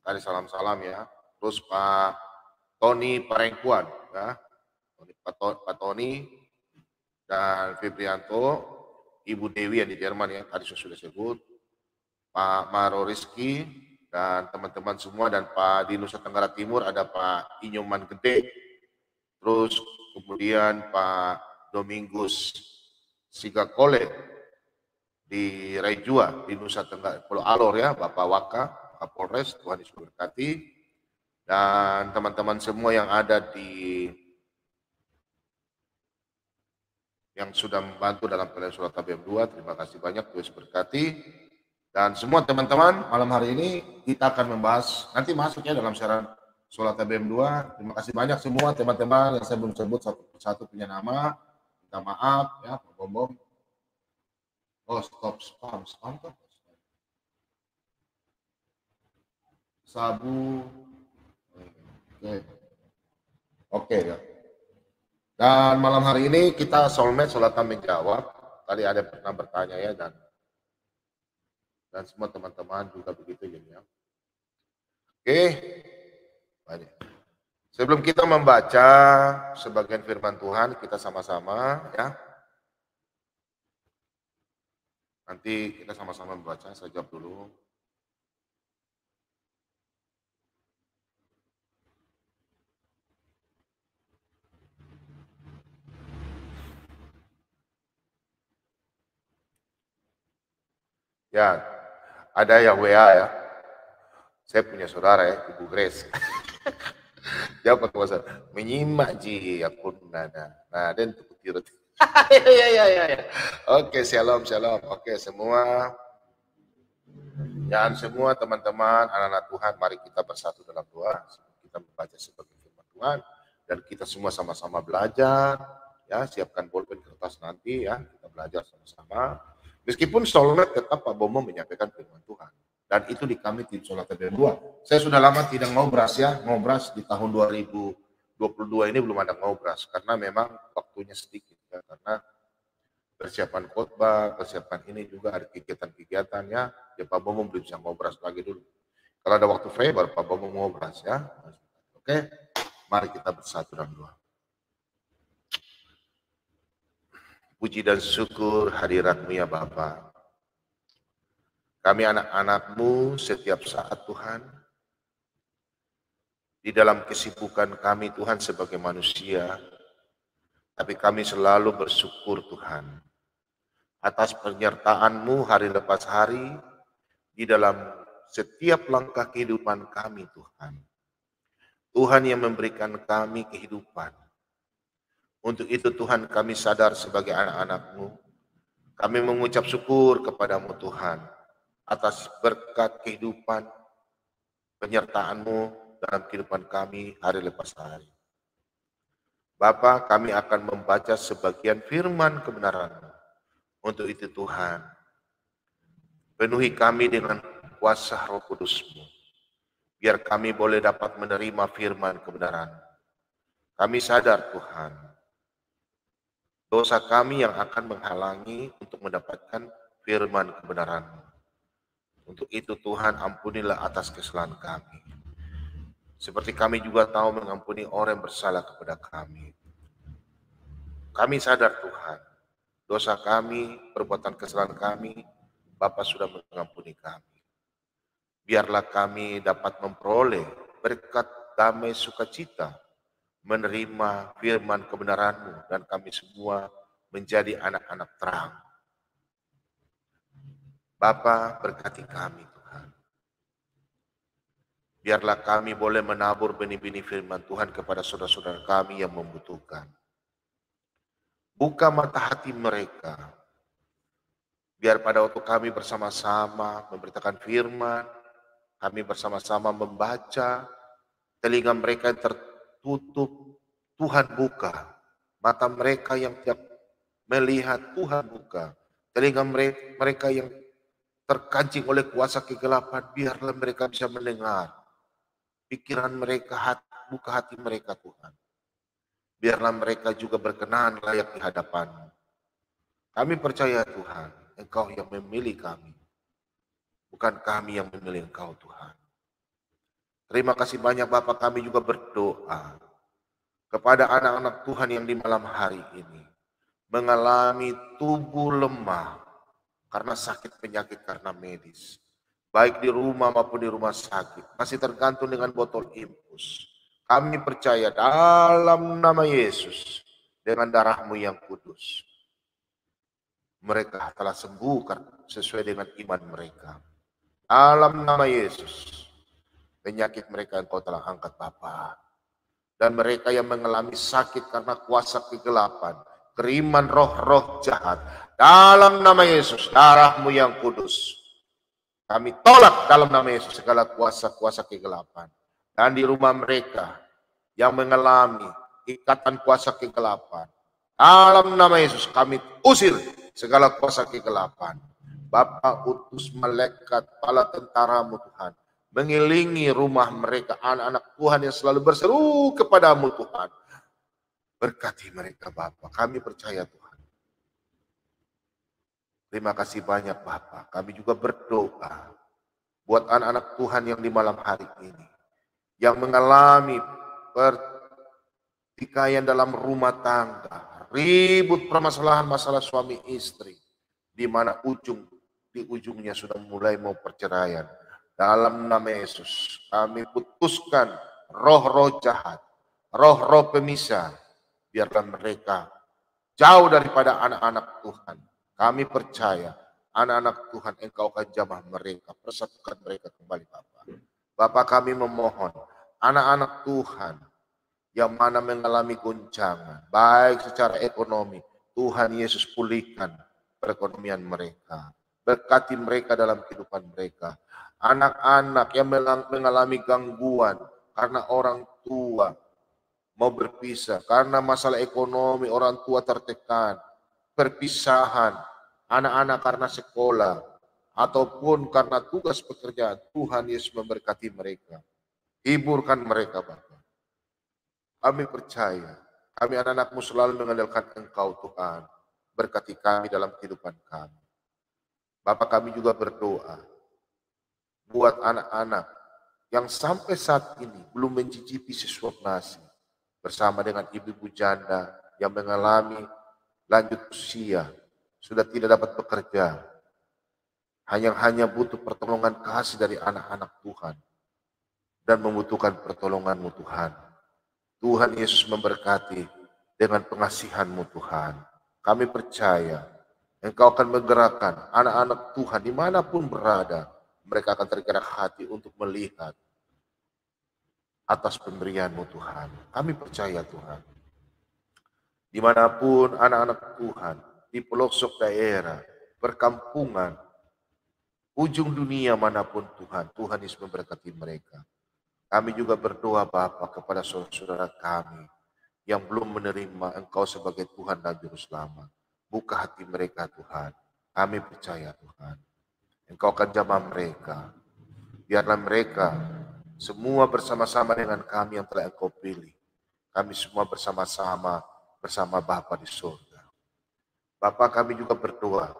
tadi salam-salam ya. Terus Pak Tony Parengkuan, ya. Pak Tony dan Febrianto, Ibu Dewi yang di Jerman ya, tadi saya sudah sebut, Pak Maro Rizky, dan teman-teman semua, dan Pak di Nusa Tenggara Timur ada Pak Inyoman Gede, terus kemudian Pak Domingus Sigakole di Rejua, di Nusa Tenggara, Pulau Alor ya, Bapak Waka, Kapolres, Tuhan Yesus berkati. Dan teman-teman semua yang ada yang sudah membantu dalam pelayanan Sholat TBM 2, terima kasih banyak, Tuhan Yesus berkati. Dan semua teman-teman, malam hari ini kita akan membahas, nanti masuk ya dalam siaran Sholat TBM 2. Terima kasih banyak semua teman-teman yang saya belum sebut satu persatu punya nama. Minta maaf ya, Pak Bom. Oh, stop spam kan? Sabu. Oke ya. Dan malam hari ini kita soulmate Solatan menjawab. Tadi ada yang pernah bertanya ya, dan semua teman-teman juga begitu ya. Oke. Banyak. Sebelum kita membaca sebagian firman Tuhan, kita sama-sama ya. Nanti kita sama-sama membaca, saya jawab dulu. Ya, ada yang WA ya. Saya punya saudara ya, Ibu Grace. Jawab pakai bahasa menyimak ji akun nada. Nah, dan untuk tirut. Ya. Oke, shalom. Oke, semua. Dan semua teman-teman, anak-anak Tuhan, mari kita bersatu dalam doa. Kita membaca sebagai firman Tuhan dan kita semua sama-sama belajar. Ya, siapkan bolpen kertas nanti ya, kita belajar sama-sama. Meskipun soalnya tetap Pak Bomo menyampaikan firman Tuhan. Dan itu di kami tim Sholat TBM 2. Saya sudah lama tidak ngobras ya, ngobras di tahun 2022 ini belum ada ngobras karena memang waktunya sedikit ya, karena persiapan khotbah, persiapan ini juga ada kegiatan-kegiatan ya Pak Bomo belum bisa ngobras lagi dulu. Kalau ada waktu free baru Pak Bomo ngobras ya. Oke, mari kita bersatu dalam doa. Puji dan syukur hadirat-Mu ya Bapa. Kami anak-anak-Mu setiap saat Tuhan, di dalam kesibukan kami Tuhan sebagai manusia, tapi kami selalu bersyukur Tuhan, atas penyertaan-Mu hari lepas hari, di dalam setiap langkah kehidupan kami Tuhan. Tuhan yang memberikan kami kehidupan. Untuk itu Tuhan kami sadar sebagai anak-anak-Mu, kami mengucap syukur kepada-Mu Tuhan, atas berkat kehidupan, penyertaan-Mu dalam kehidupan kami hari lepas hari. Bapa, kami akan membaca sebagian firman kebenaran-Mu. Untuk itu Tuhan, penuhi kami dengan kuasa Roh Kudus-Mu, biar kami boleh dapat menerima firman kebenaran. Kami sadar Tuhan, dosa kami yang akan menghalangi untuk mendapatkan firman kebenaran-Mu. Untuk itu Tuhan, ampunilah atas kesalahan kami. Seperti kami juga tahu mengampuni orang yang bersalah kepada kami. Kami sadar Tuhan, dosa kami, perbuatan kesalahan kami, Bapa sudah mengampuni kami. Biarlah kami dapat memperoleh berkat damai sukacita, menerima firman kebenaran-Mu, dan kami semua menjadi anak-anak terang. Bapa, berkati kami Tuhan. Biarlah kami boleh menabur benih-benih firman Tuhan kepada saudara-saudara kami yang membutuhkan. Buka mata hati mereka, biar pada waktu kami bersama-sama memberitakan firman, kami bersama-sama membaca, telinga mereka yang tertutup, Tuhan buka. Mata mereka yang tiap melihat, Tuhan buka. Telinga mereka yang terkancing oleh kuasa kegelapan, biarlah mereka bisa mendengar. Pikiran mereka, buka hati mereka Tuhan. Biarlah mereka juga berkenan layak di hadapan-Mu. Kami percaya Tuhan, Engkau yang memilih kami. Bukan kami yang memilih Engkau Tuhan. Terima kasih banyak Bapak, kami juga berdoa kepada anak-anak Tuhan yang di malam hari ini mengalami tubuh lemah karena sakit penyakit karena medis. Baik di rumah maupun di rumah sakit, masih tergantung dengan botol infus. Kami percaya dalam nama Yesus, dengan darah-Mu yang kudus, mereka telah sembuh sesuai dengan iman mereka. Dalam nama Yesus, penyakit mereka Engkau telah angkat Bapa. Dan mereka yang mengalami sakit karena kuasa kegelapan, kiriman roh-roh jahat, dalam nama Yesus, darah-Mu yang kudus, kami tolak dalam nama Yesus segala kuasa-kuasa kegelapan. Dan di rumah mereka yang mengalami ikatan kuasa kegelapan, dalam nama Yesus kami usir segala kuasa kegelapan. Bapa, utus malaikat bala tentara-Mu Tuhan, mengelilingi rumah mereka, anak-anak Tuhan yang selalu berseru kepada-Mu Tuhan. Berkati mereka Bapa, kami percaya Tuhan. Terima kasih banyak Bapa. Kami juga berdoa buat anak-anak Tuhan yang di malam hari ini, yang mengalami pertikaian dalam rumah tangga, ribut permasalahan masalah suami istri, di mana di ujungnya sudah mulai mau perceraian. Dalam nama Yesus, kami putuskan roh-roh jahat, roh-roh pemisah, biarlah mereka jauh daripada anak-anak Tuhan. Kami percaya anak-anak Tuhan Engkau akan jamah mereka, persatukan mereka kembali Bapa. Bapa, kami memohon anak-anak Tuhan yang mana mengalami goncangan, baik secara ekonomi, Tuhan Yesus pulihkan perekonomian mereka. Berkati mereka dalam kehidupan mereka. Anak-anak yang mengalami gangguan karena orang tua mau berpisah, karena masalah ekonomi orang tua tertekan, perpisahan, anak-anak karena sekolah, ataupun karena tugas pekerjaan, Tuhan Yesus memberkati mereka. Hiburkan mereka Bapa. Kami percaya, kami anak-anak-Mu selalu mengandalkan Engkau Tuhan. Berkati kami dalam kehidupan kami. Bapak, kami juga berdoa buat anak-anak yang sampai saat ini belum mencicipi sesuap nasi, bersama dengan ibu-ibu janda yang mengalami lanjut usia, sudah tidak dapat bekerja, hanya butuh pertolongan kasih dari anak-anak Tuhan, dan membutuhkan pertolongan-Mu Tuhan. Tuhan Yesus memberkati dengan pengasihan-Mu Tuhan. Kami percaya Engkau akan menggerakkan anak-anak Tuhan dimanapun berada. Mereka akan tergerak hati untuk melihat atas pemberian-Mu Tuhan. Kami percaya Tuhan. Dimanapun anak-anak Tuhan, di pelosok daerah, perkampungan, ujung dunia manapun Tuhan, Tuhan Yesus memberkati mereka. Kami juga berdoa Bapa kepada saudara-saudara kami yang belum menerima Engkau sebagai Tuhan dan Juru Selamat. Buka hati mereka Tuhan. Kami percaya Tuhan, Engkau akan jamah mereka. Biarlah mereka semua bersama-sama dengan kami yang telah Engkau pilih. Kami semua bersama-sama bersama Bapa di surga. Bapa, kami juga berdoa,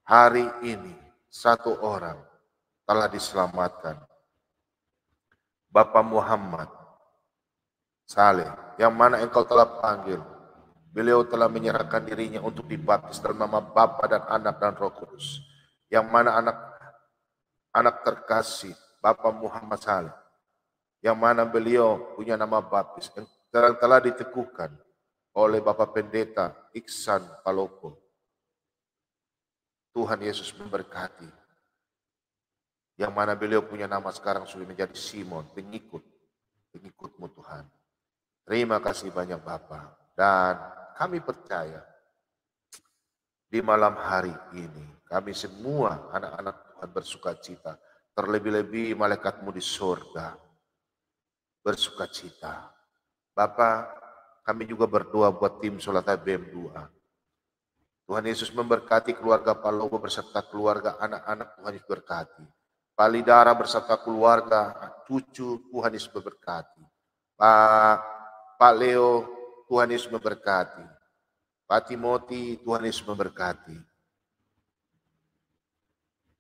hari ini satu orang telah diselamatkan. Bapak Muhammad Saleh, yang mana Engkau telah panggil. Beliau telah menyerahkan dirinya untuk dibaptis dalam nama Bapa dan Anak dan Roh Kudus. Yang mana anak terkasih Bapak Muhammad Saleh, yang mana beliau punya nama baptis yang telah diteguhkan oleh Bapak Pendeta Iksan Palopo. Tuhan Yesus memberkati. Yang mana beliau punya nama sekarang sudah menjadi Simon, pengikut-Mu Tuhan. Terima kasih banyak Bapa. Dan kami percaya di malam hari ini kami semua anak-anak Tuhan bersuka cita. Terlebih-lebih malaikat-Mu di surga bersuka cita. Bapa, kami juga berdoa buat tim Solat BM 2. Tuhan Yesus memberkati keluarga Palobo beserta keluarga anak-anak, Tuhan Yesus berkati. Palidara beserta keluarga, cucu, Tuhan Yesus memberkati. Pak Leo, Tuhan Yesus memberkati. Pak Timothy, Tuhan Yesus memberkati.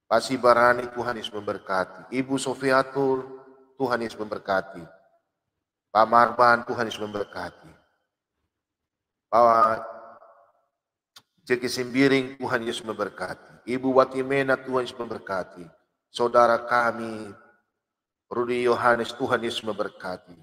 Pak Sibarani, Tuhan Yesus memberkati. Ibu Sofiatul, Tuhan Yesus memberkati. Pak Marban, Tuhan Yesus memberkati. Pak Jeki Simbiring, Tuhan Yesus memberkati. Ibu Watimena, Tuhan Yesus memberkati. Saudara kami, Rudi Yohanes, Tuhan Yesus memberkati.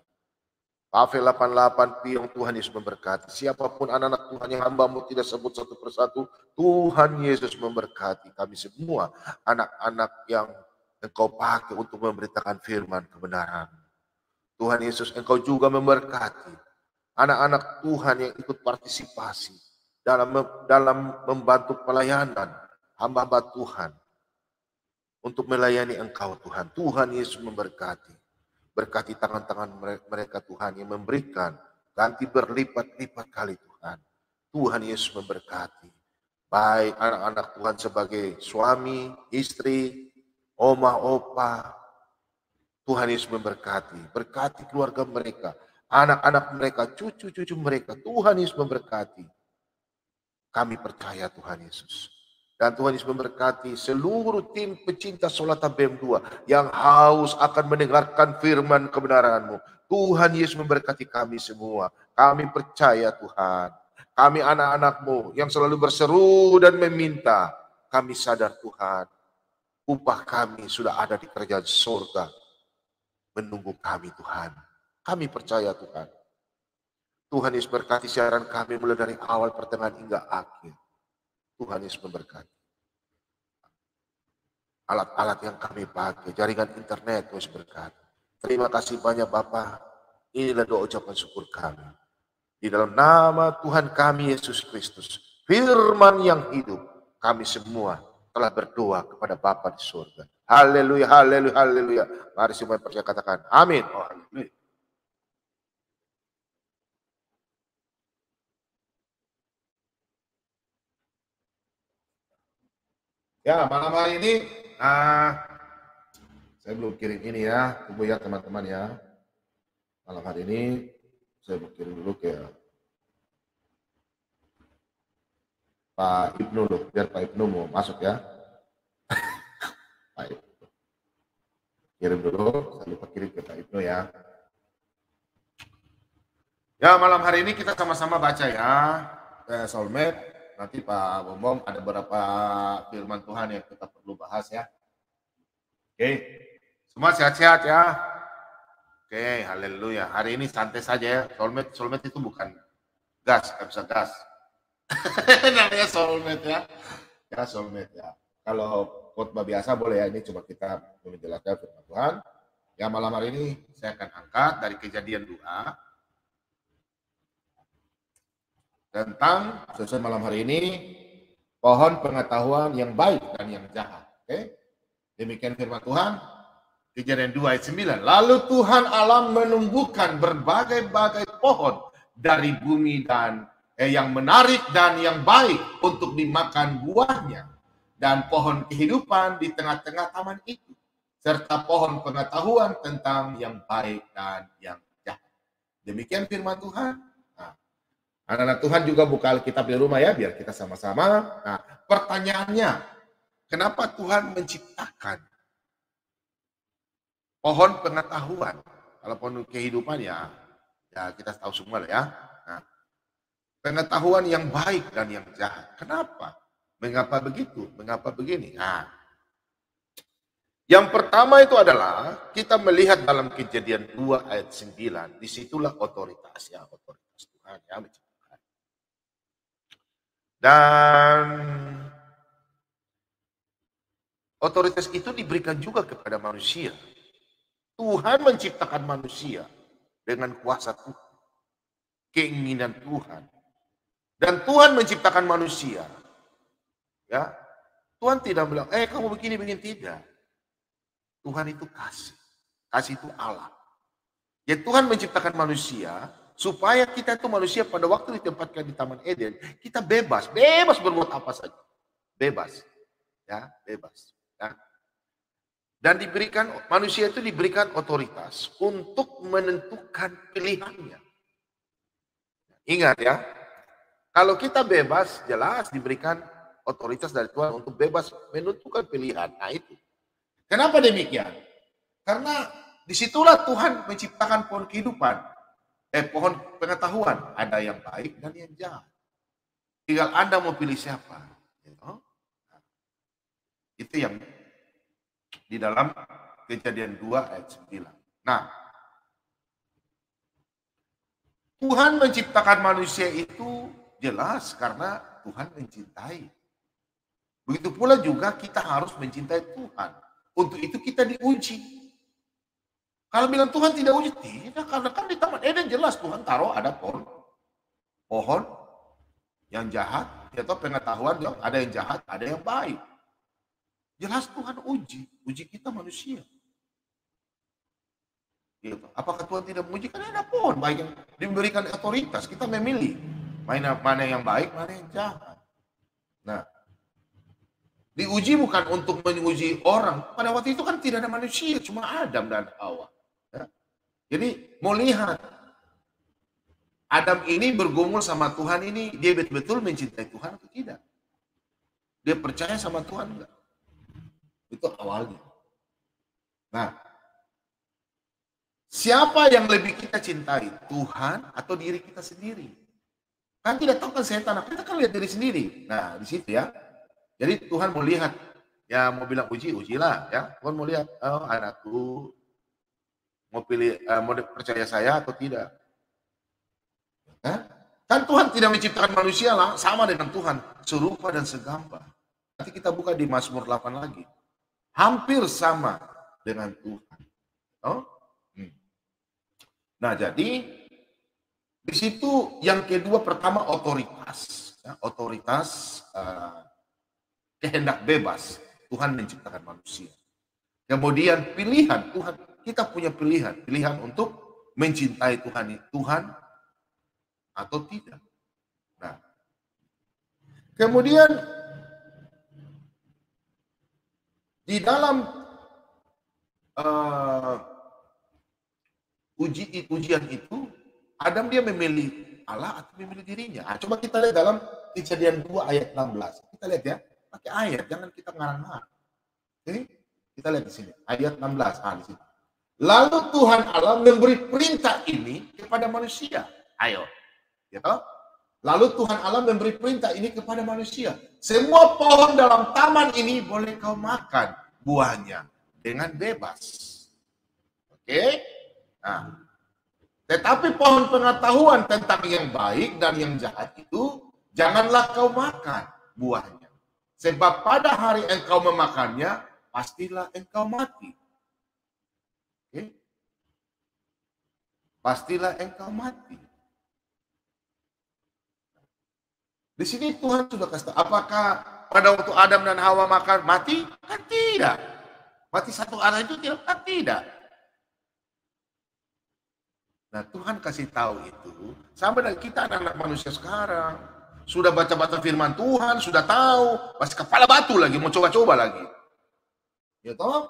Pavel 88 Piong, Tuhan Yesus memberkati. Siapapun anak-anak Tuhan yang hamba-Mu tidak sebut satu persatu, Tuhan Yesus memberkati kami semua. Anak-anak yang Engkau pakai untuk memberitakan firman kebenaran. Tuhan Yesus, Engkau juga memberkati anak-anak Tuhan yang ikut partisipasi dalam membantu pelayanan hamba-hamba Tuhan untuk melayani Engkau Tuhan. Tuhan Yesus memberkati. Berkati tangan-tangan mereka Tuhan yang memberikan ganti berlipat-lipat kali Tuhan. Tuhan Yesus memberkati. Baik anak-anak Tuhan sebagai suami, istri, oma, opa. Tuhan Yesus memberkati. Berkati keluarga mereka. Anak-anak mereka, cucu-cucu mereka. Tuhan Yesus memberkati. Kami percaya Tuhan Yesus. Dan Tuhan Yesus memberkati seluruh tim pecinta Solata BEM 2 yang haus akan mendengarkan firman kebenaran-Mu. Tuhan Yesus memberkati kami semua. Kami percaya Tuhan. Kami anak-anak-Mu yang selalu berseru dan meminta. Kami sadar Tuhan, upah kami sudah ada di kerajaan surga. Menunggu kami Tuhan. Kami percaya Tuhan. Tuhan Yesus berkati siaran kami mulai dari awal, pertengahan hingga akhir. Tuhan Yesus memberkati. Alat-alat yang kami pakai, jaringan internet, Tuhan Yesus berkati. Terima kasih banyak Bapak. Inilah doa ucapan syukur kami. Di dalam nama Tuhan kami Yesus Kristus, firman yang hidup, kami semua telah berdoa kepada Bapa di surga. Haleluya, haleluya, haleluya. Mari semua percaya katakan amin. Oh, haleluya. Ya, malam hari ini saya belum kirim ini ya, tunggu ya teman-teman ya. Malam hari ini saya mau kirim dulu ke Pak Ibnu loh, biar Pak Ibnu mau masuk ya. Pak Ibnu. Kirim dulu, saya lupa kirim ke Pak Ibnu ya. Ya, malam hari ini kita sama-sama baca ya, Soulmate. Nanti Pak Bombom ada beberapa firman Tuhan yang kita perlu bahas ya. Oke, semua sehat-sehat ya. Oke, haleluya. Hari ini santai saja ya. Soulmate itu bukan gas, nggak bisa gas. Namanya soulmate ya. Ya, soulmate ya. Kalau khotbah biasa boleh ya, ini coba kita menjelaskan firman Tuhan. Ya, malam hari ini saya akan angkat dari Kejadian 2 tentang sesuai malam hari ini pohon pengetahuan yang baik dan yang jahat. Oke? Demikian firman Tuhan. Kejadian 2 ayat 9. Lalu Tuhan Allah menumbuhkan berbagai-bagai pohon dari bumi dan yang menarik dan yang baik untuk dimakan buahnya, dan pohon kehidupan di tengah-tengah taman itu, serta pohon pengetahuan tentang yang baik dan yang jahat. Demikian firman Tuhan. Nah, anak-anak Tuhan juga buka Alkitab di rumah ya, biar kita sama-sama. Nah, pertanyaannya, kenapa Tuhan menciptakan pohon pengetahuan? Kalau pohon kehidupan ya kita tahu semua lah ya. Nah, pengetahuan yang baik dan yang jahat. Kenapa? Mengapa begitu? Mengapa begini? Nah, yang pertama itu adalah kita melihat dalam Kejadian 2 ayat 9. Disitulah otoritas ya, otoritas Tuhan ya menciptakan. Dan otoritas itu diberikan juga kepada manusia. Tuhan menciptakan manusia dengan kuasa Tuhan, keinginan Tuhan. Dan Tuhan menciptakan manusia. Ya. Tuhan tidak bilang, kamu begini, tidak. Tuhan itu kasih. Kasih itu Allah. Ya, Tuhan menciptakan manusia supaya kita itu manusia pada waktu ditempatkan di Taman Eden, kita bebas berbuat apa saja. Bebas. Ya, bebas. Ya. Dan manusia itu diberikan otoritas untuk menentukan pilihannya. Ingat ya, kalau kita bebas, jelas diberikan otoritas dari Tuhan untuk bebas menentukan pilihan. Nah itu. Kenapa demikian? Karena disitulah Tuhan menciptakan pohon kehidupan. Pohon pengetahuan. Ada yang baik dan yang jahat. Tinggal Anda mau pilih siapa. Itu yang di dalam Kejadian 2 ayat 9. Nah, Tuhan menciptakan manusia itu jelas karena Tuhan mencintai. Begitu pula juga kita harus mencintai Tuhan. Untuk itu kita diuji. Kalau bilang Tuhan tidak uji, tidak. Karena kan di Taman Eden jelas Tuhan taruh ada pohon yang jahat, atau pengetahuan ada yang jahat, ada yang baik. Jelas Tuhan uji kita manusia. Gitu. Apakah Tuhan tidak menguji? Karena ada pohon baik yang diberikan otoritas. Kita memilih mana yang baik, mana yang jahat. Nah, diuji bukan untuk menguji orang. Pada waktu itu kan tidak ada manusia, cuma Adam dan Hawa. Ya. Jadi mau lihat Adam ini bergumul sama Tuhan ini, dia betul-betul mencintai Tuhan atau tidak? Dia percaya sama Tuhan enggak? Itu awalnya. Nah, siapa yang lebih kita cintai? Tuhan atau diri kita sendiri? Kan tidak tahu kan setan, kita kan lihat diri sendiri. Nah, di situ ya. Jadi Tuhan mau lihat, ya mau bilang ujilah ya. Tuhan mau lihat, oh anakku mau pilih, mau percaya saya atau tidak. Kan Tuhan tidak menciptakan manusia lah, sama dengan Tuhan, serupa dan segambar. Nanti kita buka di Mazmur 8 lagi. Hampir sama dengan Tuhan. Oh? Nah, jadi di situ yang kedua, pertama otoritas. Ya, otoritas kehendak bebas. Tuhan menciptakan manusia. Kemudian pilihan Tuhan, kita punya pilihan untuk mencintai Tuhan atau tidak. Nah, kemudian di dalam ujian itu, Adam dia memilih Allah atau memilih dirinya. Nah, coba kita lihat dalam Kejadian 2 ayat 16. Kita lihat ya, pakai ayat, jangan kita ngarang-ngarang. Oke? Kita lihat di sini, ayat 16. Di sini. Lalu Tuhan Allah memberi perintah ini kepada manusia. Ayo. Gitu? Lalu Tuhan Allah memberi perintah ini kepada manusia. Semua pohon dalam taman ini boleh kau makan buahnya dengan bebas. Oke? Nah, tetapi pohon pengetahuan tentang yang baik dan yang jahat itu janganlah kau makan buahnya. Sebab pada hari engkau memakannya, pastilah engkau mati. Oke? Pastilah engkau mati. Di sini Tuhan sudah kasih tahu, apakah pada waktu Adam dan Hawa makan mati? Kan tidak. Mati satu arah itu tidak, kan tidak. Nah, Tuhan kasih tahu itu sama dengan kita anak-anak manusia sekarang. Sudah baca-baca firman Tuhan, sudah tahu, masih kepala batu lagi, mau coba-coba lagi. Ya toh?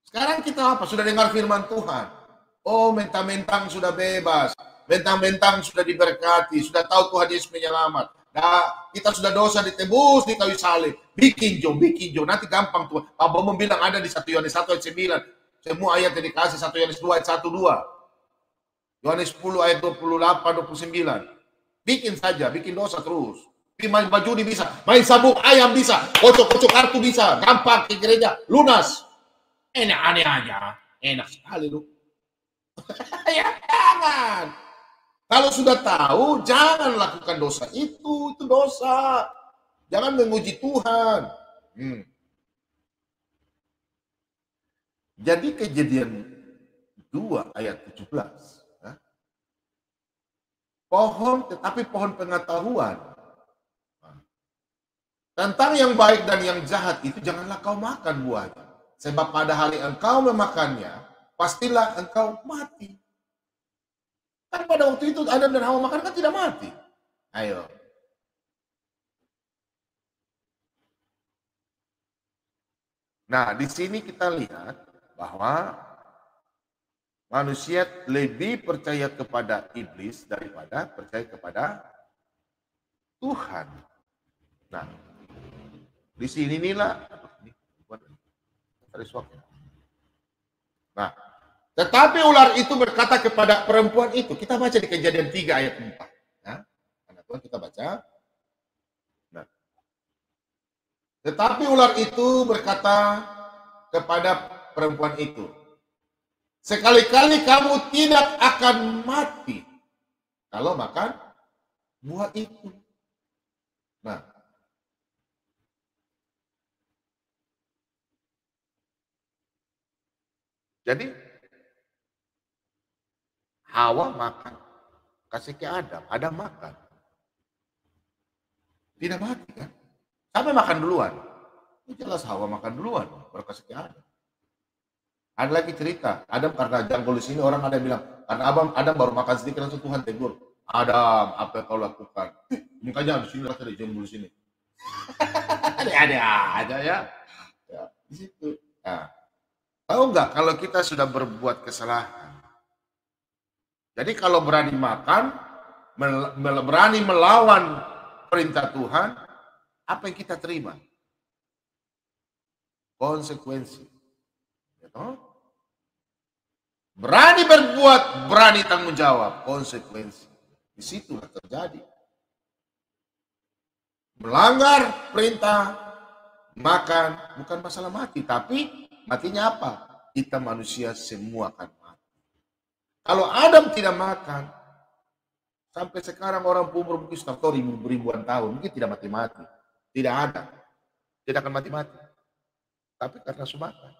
Sekarang kita apa? Sudah dengar firman Tuhan. Oh, mentang-mentang sudah bebas. Mentang-mentang sudah diberkati, sudah tahu Tuhan Yesus penyelamat. Nah, kita sudah dosa ditebus di kayu salib. Bikin jo. Nanti gampang Tuhan. Abang bilang ada di 1 Yohanes 1 ayat 9. Semua ayat yang dikasih 1 Yohanes 2 ayat 1, 2. Yohanes 10 ayat 28, 29. Bikin saja, bikin dosa terus. Main baju bisa, main sabuk ayam bisa, kocok-kocok kartu bisa. Gampang ke gereja, lunas. Enak aneh aja. Enak sekali lu. Ya jangan. Kalau sudah tahu, jangan lakukan dosa itu dosa. Jangan menguji Tuhan. Jadi Kejadian 2 ayat 17. Ya. Tetapi pohon pengetahuan tentang yang baik dan yang jahat itu janganlah kau makan buahnya. Sebab pada hari engkau memakannya, pastilah engkau mati. Kan pada waktu itu Adam dan Hawa makan kan tidak mati. Ayo. Nah, di sini kita lihat bahwa manusia lebih percaya kepada iblis daripada percaya kepada Tuhan. Nah, di sini inilah Nah, tetapi ular itu berkata kepada perempuan itu. Kita baca di Kejadian 3 ayat 4. Ya, anak Tuhan kita baca. Nah, tetapi ular itu berkata kepada perempuan itu, Sekali-kali kamu tidak akan mati kalau makan buah itu. Nah, jadi Hawa makan, kasih ke Adam, Adam makan. Tidak mati kan? Sampai makan duluan. Itu jelas Hawa makan duluan, baru kasih ke Adam. Ada lagi cerita, Adam karena jangkul di sini orang ada yang bilang, karena Adam baru makan sedikit langsung Tuhan tegur. Adam, apa yang kau lakukan? Mukanya di sini rasa di jangkul di sini. Ada aja ya. Ya, di situ. Nah, tahu nggak kalau kita sudah berbuat kesalahan? Jadi kalau berani makan, berani melawan perintah Tuhan, apa yang kita terima? Konsekuensi. Ya, toh? Berani berbuat, berani tanggung jawab, konsekuensi. Disitulah terjadi. Melanggar perintah, makan, bukan masalah mati, tapi matinya apa? Kita manusia semua akan mati. Kalau Adam tidak makan, sampai sekarang orang umur mungkin sudah ribuan tahun, mungkin tidak mati-mati. Tidak ada. Tidak akan mati-mati. Tapi karena sudah makan.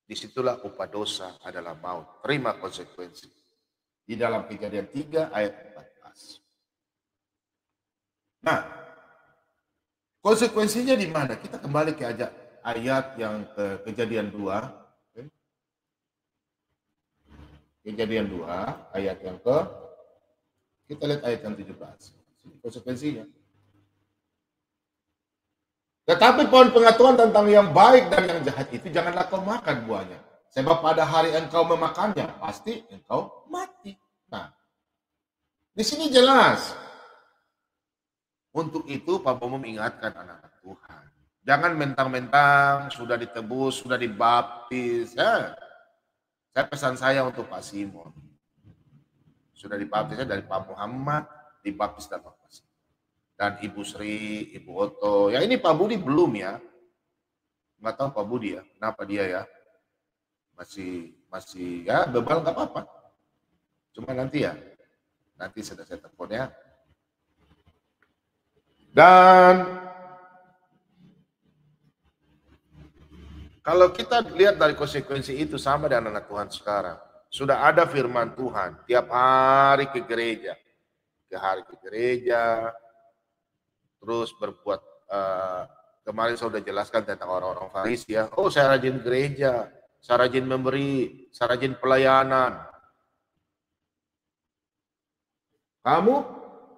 Disitulah upah dosa adalah maut. Terima konsekuensi. Di dalam Kejadian 3 ayat 14. Nah, konsekuensinya di mana? Kita kembali ke ayat yang ke Kejadian 2. Kejadian 2 ayat yang ke, kita lihat ayat yang 17. Konsekuensinya. Tetapi pohon pengetahuan tentang yang baik dan yang jahat itu janganlah kau makan buahnya. Sebab pada hari engkau memakannya, pasti engkau mati. Nah, di sini jelas. Untuk itu Pak Bomo mengingatkan anak-anak Tuhan. Jangan mentang-mentang sudah ditebus, sudah dibaptis. Ya. Saya pesan saya untuk Pak Simon. Sudah dibaptisnya dari Pak Muhammad, dibaptis dan Pak Simon. Dan Ibu Sri, Ibu Oto. Ya ini Pak Budi belum ya. Nggak tahu Pak Budi ya, kenapa dia ya. Masih ya bebal nggak apa-apa. Cuma nanti ya. Nanti sudah saya telepon ya. Dan kalau kita lihat dari konsekuensi itu sama dengan anak Tuhan sekarang. Sudah ada firman Tuhan. Tiap hari ke gereja. Terus berbuat, kemarin saya sudah jelaskan tentang orang-orang Farisi ya. Oh saya rajin gereja, saya rajin memberi, saya rajin pelayanan. Kamu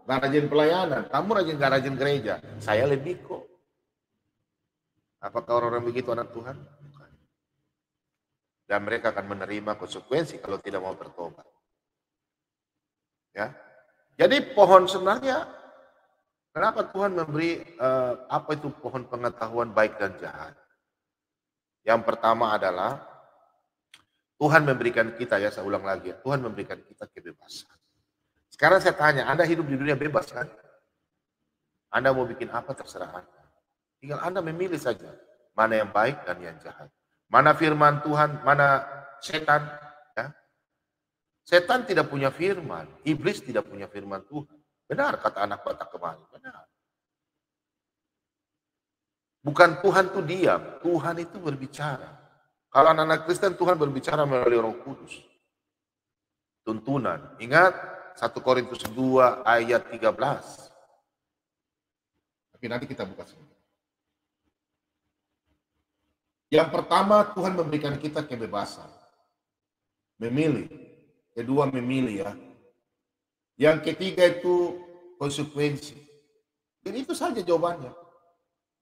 gak rajin pelayanan, kamu gak rajin gereja. Saya lebih kok. Apakah orang-orang begitu anak Tuhan? Bukan. Dan mereka akan menerima konsekuensi kalau tidak mau bertobat. Ya. Jadi pohon sebenarnya, kenapa Tuhan memberi apa itu pohon pengetahuan baik dan jahat? Yang pertama adalah Tuhan memberikan kita, ya saya ulang lagi, Tuhan memberikan kita kebebasan. Sekarang saya tanya, Anda hidup di dunia bebas kan? Anda mau bikin apa terserah Anda. Tinggal Anda memilih saja mana yang baik dan yang jahat. Mana firman Tuhan, mana setan. Ya. Setan tidak punya firman, iblis tidak punya firman Tuhan. Benar kata anak Batak kemarin, benar. Bukan Tuhan itu diam, Tuhan itu berbicara. Kalau anak-anak Kristen, Tuhan berbicara melalui Roh Kudus. Tuntunan. Ingat 1 Korintus 2 ayat 13. Tapi nanti kita buka semua. Yang pertama, Tuhan memberikan kita kebebasan. Memilih. Kedua, memilih ya. Yang ketiga itu konsekuensi. Jadi itu saja jawabannya.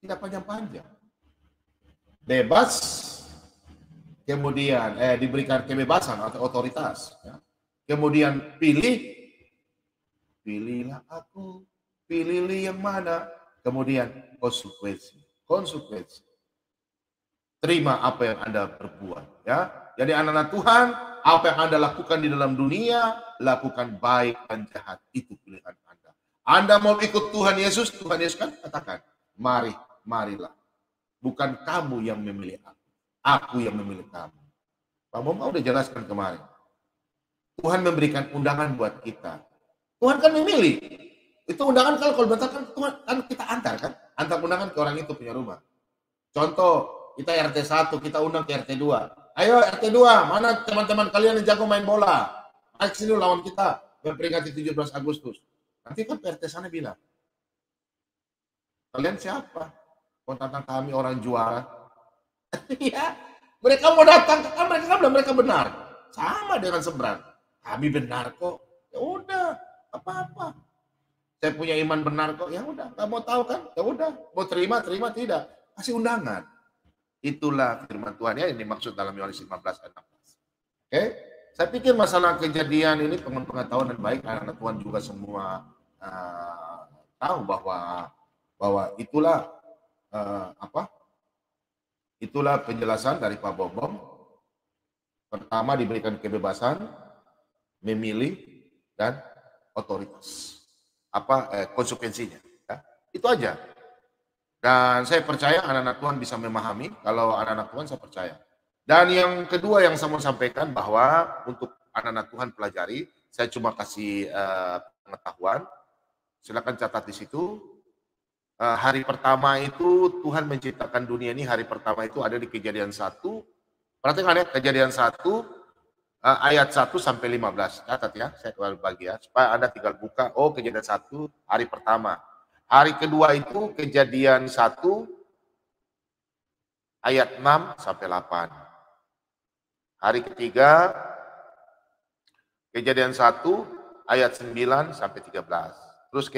Tidak panjang-panjang. Bebas, kemudian diberikan kebebasan atau otoritas. Ya. Kemudian pilihlah aku, pilihlah yang mana. Kemudian konsekuensi. Terima apa yang Anda perbuat. Ya. Jadi anak-anak Tuhan, apa yang Anda lakukan di dalam dunia, lakukan baik dan jahat. Itu pilihan Anda. Anda mau ikut Tuhan Yesus kan katakan, marilah. Bukan kamu yang memilih aku yang memilih kamu. Pak Moma udah jelaskan kemarin. Tuhan memberikan undangan buat kita. Tuhan kan memilih. Itu undangan kalau bentar kan Tuhan kan kita antar kan. Antar undangan ke orang itu punya rumah. Contoh, kita RT 1, kita undang ke RT 2. Ayo RT 2, mana teman-teman kalian yang jago main bola? Ayo sini lawan kita memperingati 17 Agustus. Nanti kan RT sana bilang, kalian siapa? Kau tantang kami orang juara. Iya, mereka mau datang, mereka kan mereka benar. Sama dengan seberang. Kami benar kok. Ya udah, apa-apa. Saya punya iman benar kok. Ya udah, nggak mau tahu kan? Ya udah, mau terima tidak. Kasih undangan. Itulah firman Tuhan ya, ini maksud dalam Yohanes 15 ayat 16. Oke? Saya pikir masalah kejadian ini pengetahuan dan baik anak-anak Tuhan juga semua tahu bahwa itulah itulah penjelasan dari Pak Bobom. Pertama diberikan kebebasan memilih dan otoritas. Konsekuensinya. Ya. Itu aja. Dan saya percaya anak-anak Tuhan bisa memahami. Kalau anak-anak Tuhan saya percaya. Dan yang kedua yang saya mau sampaikan bahwa untuk anak-anak Tuhan pelajari, saya cuma kasih pengetahuan. Silakan catat di situ. Hari pertama itu Tuhan menciptakan dunia ini, hari pertama itu ada di Kejadian 1. Perhatikan ya, Kejadian 1 ayat 1 sampai 15. Catat ya, saya bagi ya, supaya Anda tinggal buka, Kejadian 1 hari pertama. Hari kedua itu Kejadian 1 ayat 6 sampai 8. Hari ketiga Kejadian 1 ayat 9 sampai 13. Terus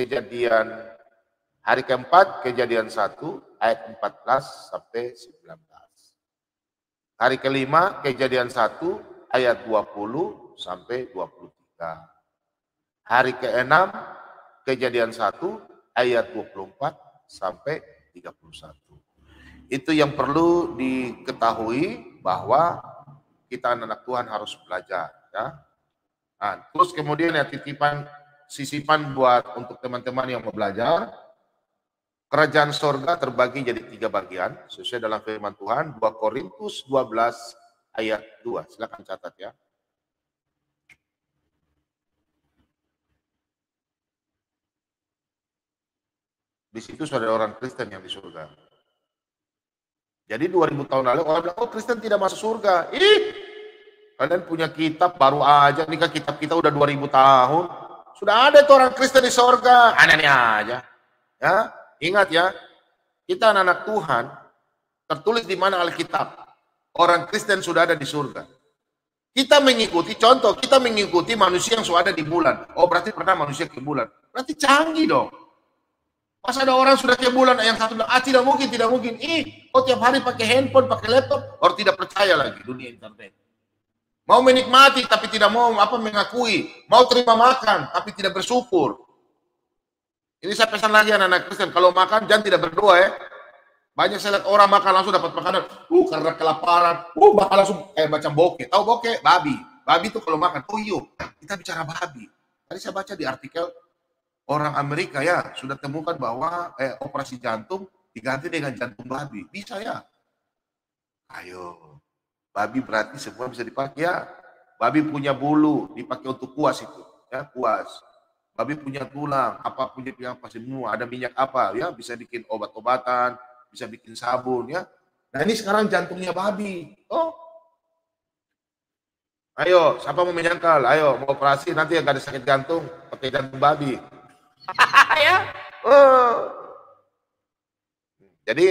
hari keempat Kejadian 1 ayat 14 sampai 19. Hari kelima Kejadian 1 ayat 20 sampai 23. Hari keenam Kejadian 1 ayat 24 sampai 31. Itu yang perlu diketahui bahwa kita anak-anak Tuhan harus belajar ya. Nah, terus kemudian ya sisipan buat untuk teman-teman yang mau belajar. Kerajaan sorga terbagi jadi 3 bagian sesuai dalam firman Tuhan 2 Korintus 12 ayat 2. Silakan catat ya. Di situ sudah ada orang Kristen yang di surga. Jadi 2000 tahun lalu orang bilang, Kristen tidak masuk surga. Kalian punya kitab baru aja, nih kan kitab kita udah 2000 tahun. Sudah ada itu orang Kristen di surga. Aneh-aneh aja. Ya, ingat ya, kita anak-anak Tuhan, tertulis di mana Alkitab. Orang Kristen sudah ada di surga. Kita mengikuti, contoh, kita mengikuti manusia yang sudah ada di bulan. Berarti pernah manusia ke bulan. Berarti canggih dong. Pas ada orang sudah ke bulan, yang satu bilang, tidak mungkin. Tiap hari pakai handphone, pakai laptop, orang tidak percaya lagi dunia internet. Mau menikmati, tapi tidak mau mengakui. Mau terima makan, tapi tidak bersyukur. Ini saya pesan lagi anak-anak Kristen, kalau makan jangan tidak berdoa ya. Banyak saya lihat orang makan langsung dapat makanan, karena kelaparan, makan langsung macam bokeh. Tahu bokeh? Babi. Babi itu kalau makan, kita bicara babi. Tadi saya baca di artikel orang Amerika ya, sudah temukan bahwa operasi jantung diganti dengan jantung babi. Bisa ya? Ayo. Babi berarti semua bisa dipakai ya. Babi punya bulu, dipakai untuk kuas itu. Ya, kuas. Babi punya tulang, punya apa semua, ada minyak ya, bisa bikin obat-obatan, bisa bikin sabun ya. Nah ini sekarang jantungnya babi. Ayo, siapa mau menyangkal? Ayo, mau operasi nanti nggak ada sakit jantung, pakai jantung babi. Ya. Jadi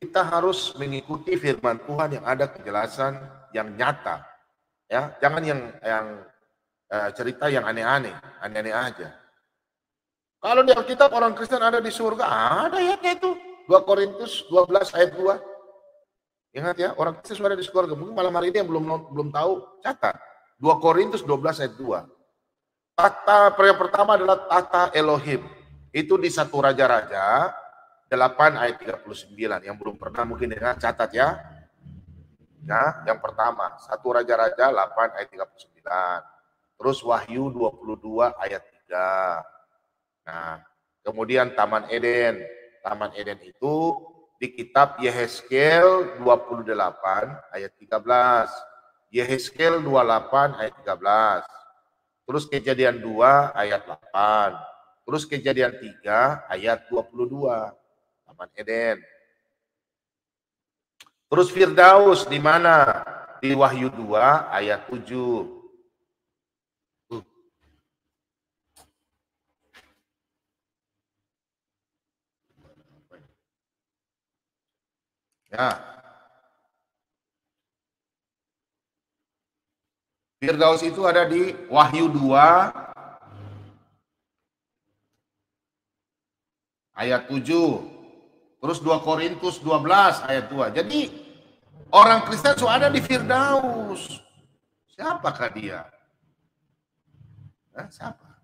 kita harus mengikuti firman Tuhan yang ada kejelasan yang nyata. Ya, jangan yang cerita yang aneh-aneh aja. Kalau di Alkitab orang Kristen ada di surga, ada ya kayak itu. 2 Korintus 12 ayat 2. Ingat ya, orang Kristen sudah ada di surga. Mungkin malam hari ini yang belum tahu, catat. 2 Korintus 12 ayat 2. Tata yang pertama adalah tata Elohim. Itu di 1 Raja-Raja 8 ayat 39. Yang belum pernah mungkin dengar, catat ya. Nah, yang pertama, 1 Raja-Raja 8 ayat 39. Terus Wahyu 22 ayat 3. Nah, kemudian Taman Eden. Taman Eden itu di kitab Yehezkiel 28 ayat 13. Yehezkiel 28 ayat 13. Terus Kejadian 2 ayat 8. Terus Kejadian 3 ayat 22. Taman Eden. Terus Firdaus di mana? Di Wahyu 2 ayat 7. Ya. Firdaus itu ada di Wahyu 2 ayat 7. Terus 2 Korintus 12 ayat 2. Jadi orang Kristen sudah ada di Firdaus. Siapakah dia? Siapa?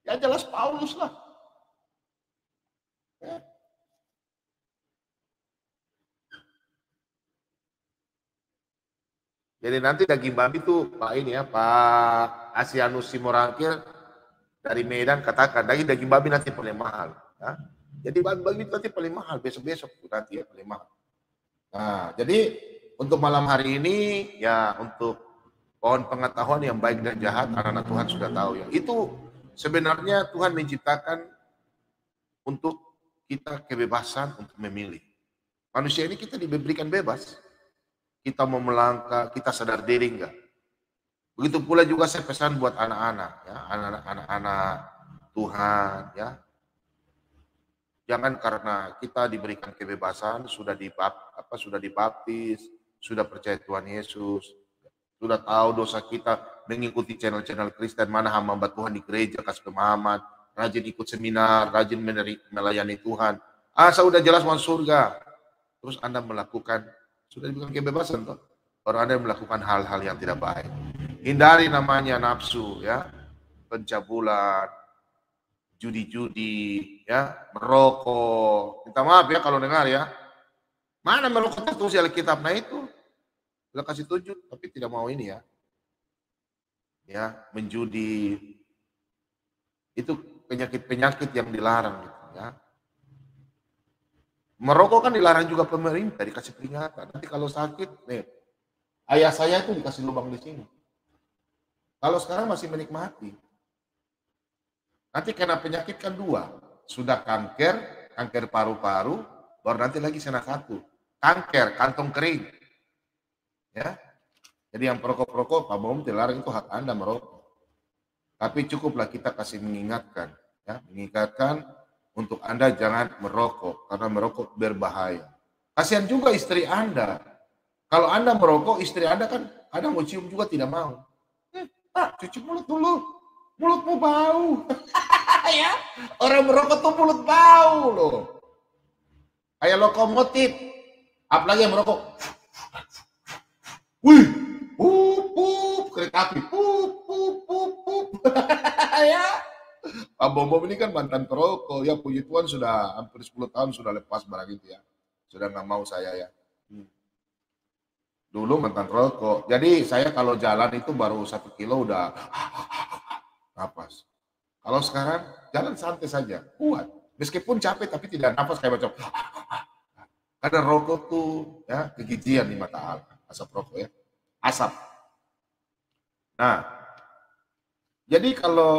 Ya jelas Paulus lah. Ya. Jadi nanti daging babi itu Pak ini ya, Pak Asianus Simorangkir dari Medan katakan daging babi nanti paling mahal. Ya. Jadi babi itu nanti paling mahal besok-besok nanti ya paling mahal. Nah, jadi untuk malam hari ini ya untuk pohon pengetahuan yang baik dan jahat anak-anak Tuhan sudah tahu ya. Itu sebenarnya Tuhan menciptakan untuk kita kebebasan untuk memilih. Manusia ini kita diberikan bebas. Kita mau melangkah, kita sadar diri enggak. Begitu pula juga saya pesan buat anak-anak ya, anak-anak Tuhan ya. Jangan karena kita diberikan kebebasan, sudah dibaptis, sudah percaya Tuhan Yesus, sudah tahu dosa kita, mengikuti channel-channel Kristen, mana hamba Tuhan di gereja, kasih pemahaman, rajin ikut seminar, rajin melayani Tuhan. Sudah jelas masuk surga. Terus Anda melakukan, sudah diberikan kebebasan toh. Orang Anda melakukan hal-hal yang tidak baik. Hindari namanya nafsu ya, pencabulan, judi-judi, ya, merokok. Minta maaf ya kalau dengar ya. Mana merokok tertulis di Alkitab? Nah itu sudah kasih tunjuk, tapi tidak mau ini ya. Ya, menjudi. Itu penyakit-penyakit yang dilarang gitu ya. Merokok kan dilarang juga pemerintah, dikasih peringatan. Nanti kalau sakit, nih, ayah saya itu dikasih lubang di sini. Kalau sekarang masih menikmati. Nanti kena penyakit kan 2. Sudah kanker paru-paru, baru nanti lagi kena 1. Kanker, kantong kering. Ya. Jadi yang perokok-perokok, Pak Bom dilarang itu hak Anda merokok. Tapi cukuplah kita kasih mengingatkan. Ya, mengingatkan untuk Anda jangan merokok, karena merokok berbahaya. Kasihan juga istri Anda. Kalau Anda merokok, istri Anda kan ada mau cium juga tidak mau. Pak, cuci mulut dulu. Mulutmu bau. Ya, orang merokok tuh mulut bau loh. Kayak lokomotif. Apalagi yang merokok. Wih, pup, kereta api, pup. Ya. Pak Bom ini kan mantan perokok, ya puji Tuhan sudah hampir 10 tahun sudah lepas barang itu ya. Sudah nggak mau saya ya. Dulu mantan perokok, jadi saya kalau jalan itu baru 1 kilo udah napas. Kalau sekarang jalan santai saja, kuat. Meskipun capek tapi tidak napas kayak macam. Karena rokok tuh ya kegigihan di mata Allah, asap rokok ya. Asap. Nah, jadi kalau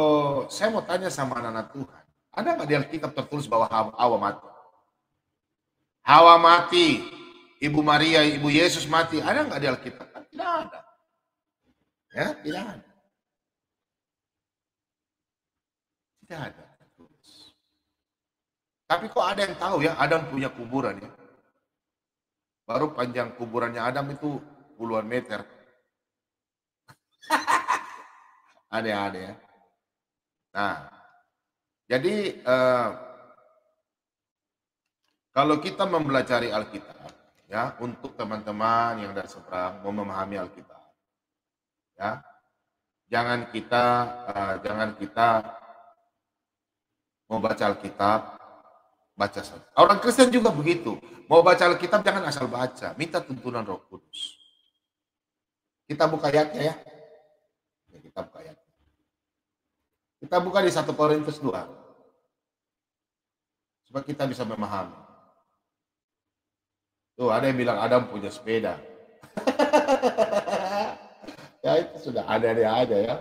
saya mau tanya sama anak-anak Tuhan, ada nggak di Alkitab tertulis bahwa Hawa mati? Hawa mati, Ibu Maria, Ibu Yesus mati, ada nggak di Alkitab? Tidak ada. Ya, tidak ada. Tidak ada. Tapi kok ada yang tahu ya, Adam punya kuburan ya. Baru panjang kuburannya Adam itu puluhan meter. Aneh-aneh ya. Nah, jadi kalau kita mempelajari Alkitab, ya untuk teman-teman yang dari seberang mau memahami Alkitab, ya jangan kita mau baca Alkitab, baca saja. Orang Kristen juga begitu. Mau baca Alkitab jangan asal baca, minta tuntunan Roh Kudus. Kita buka ayatnya ya. Kita buka ayat. Kita buka di 1 Korintus 2. Supaya kita bisa memahami. Tuh ada yang bilang Adam punya sepeda. Ya itu sudah ada aja ya.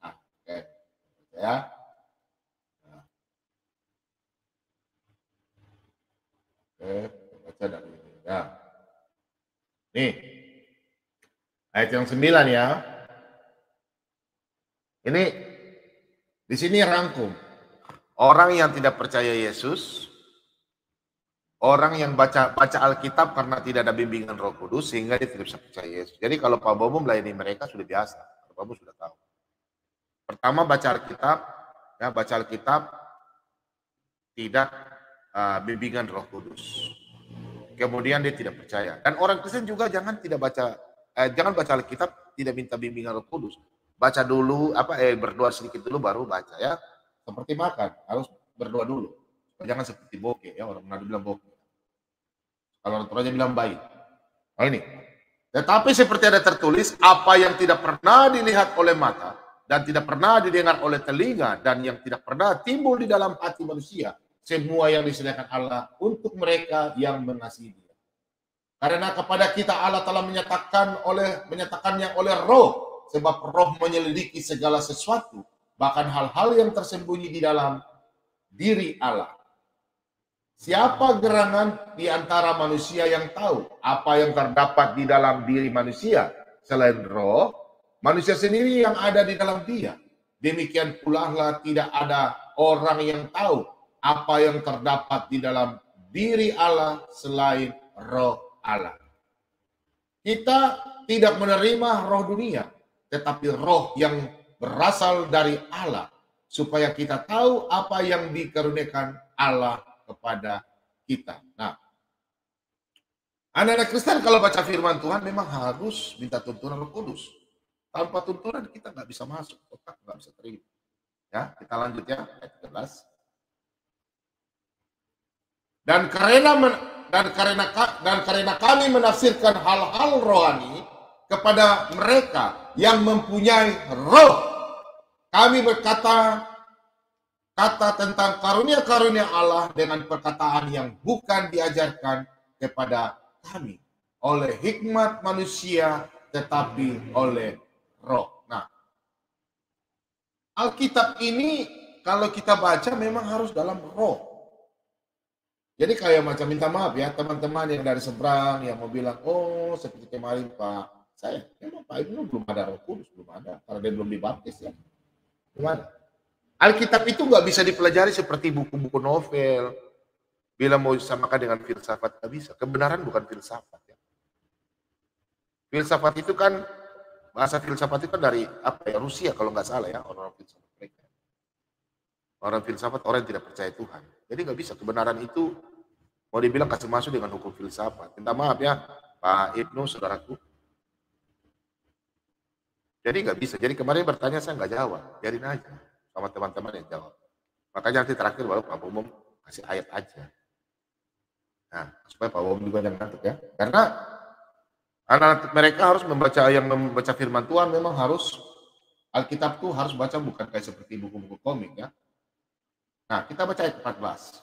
Nah, oke. Ya. Nah, oke, baca dari ini. Ya. Nih, ayat yang 9 ya. Ini di sini rangkum. Orang yang tidak percaya Yesus, orang yang baca Alkitab karena tidak ada bimbingan Roh Kudus sehingga dia tidak bisa percaya Yesus. Jadi kalau Pak Bobo melayani mereka sudah biasa, Pak Bobo sudah tahu. Pertama baca Alkitab, ya baca Alkitab tidak bimbingan Roh Kudus. Kemudian dia tidak percaya. Dan orang Kristen juga jangan baca Alkitab tidak minta bimbingan Roh Kudus. Baca dulu berdoa sedikit dulu baru baca ya. Seperti makan, harus berdoa dulu. Jangan seperti bokeh ya, orang Manado bilang bokeh. Kalau orang Toraja bilang baik. Nah ini. Tetapi seperti ada tertulis, apa yang tidak pernah dilihat oleh mata dan tidak pernah didengar oleh telinga dan yang tidak pernah timbul di dalam hati manusia, semua yang disediakan Allah untuk mereka yang mengasihi Dia. Karena kepada kita Allah telah menyatakannya oleh Roh, sebab Roh menyelidiki segala sesuatu, bahkan hal-hal yang tersembunyi di dalam diri Allah. Siapa gerangan di antara manusia yang tahu apa yang terdapat di dalam diri manusia selain Roh, manusia sendiri yang ada di dalam dia. Demikian pula tidak ada orang yang tahu apa yang terdapat di dalam diri Allah selain Roh Allah. Kita tidak menerima roh dunia, tetapi roh yang berasal dari Allah, supaya kita tahu apa yang dikaruniakan Allah kepada kita. Nah, anak-anak Kristen kalau baca firman Tuhan memang harus minta tuntunan Roh Kudus. Tanpa tuntunan kita nggak bisa masuk, otak nggak bisa terima. Ya, kita lanjut ya, ayat 13. Dan karena kami menafsirkan hal-hal rohani kepada mereka yang mempunyai roh, kami berkata tentang karunia-karunia Allah dengan perkataan yang bukan diajarkan kepada kami oleh hikmat manusia, tetapi oleh roh. Nah, Alkitab ini kalau kita baca memang harus dalam roh. Jadi kayak macam minta maaf ya teman-teman yang dari seberang yang mau bilang, oh seperti kemarin Pak, saya memang Pak Ibnu belum ada Roh Kudus, belum ada karena dia belum dibaptis ya. Gimana? Alkitab itu nggak bisa dipelajari seperti buku-buku novel. Bila mau disamakan dengan filsafat nggak bisa. Kebenaran bukan filsafat ya. Filsafat itu kan bahasa filsafat itu kan dari Rusia kalau nggak salah ya orang-orang filsafat mereka. Orang filsafat orang yang tidak percaya Tuhan. Jadi nggak bisa kebenaran itu mau dibilang kasih masuk dengan hukum filsafat. Minta maaf ya Pak Ibnu saudaraku. Jadi nggak bisa. Jadi kemarin bertanya saya nggak jawab. Biarin aja sama teman-teman yang jawab. Makanya nanti terakhir baru Pak Umum kasih ayat aja. Nah, supaya Pak Umum juga jangan ngantuk ya. Karena anak mereka harus membaca firman Tuhan memang harus Alkitab tuh harus baca bukan kayak seperti buku-buku komik ya. Nah, kita baca ayat 14.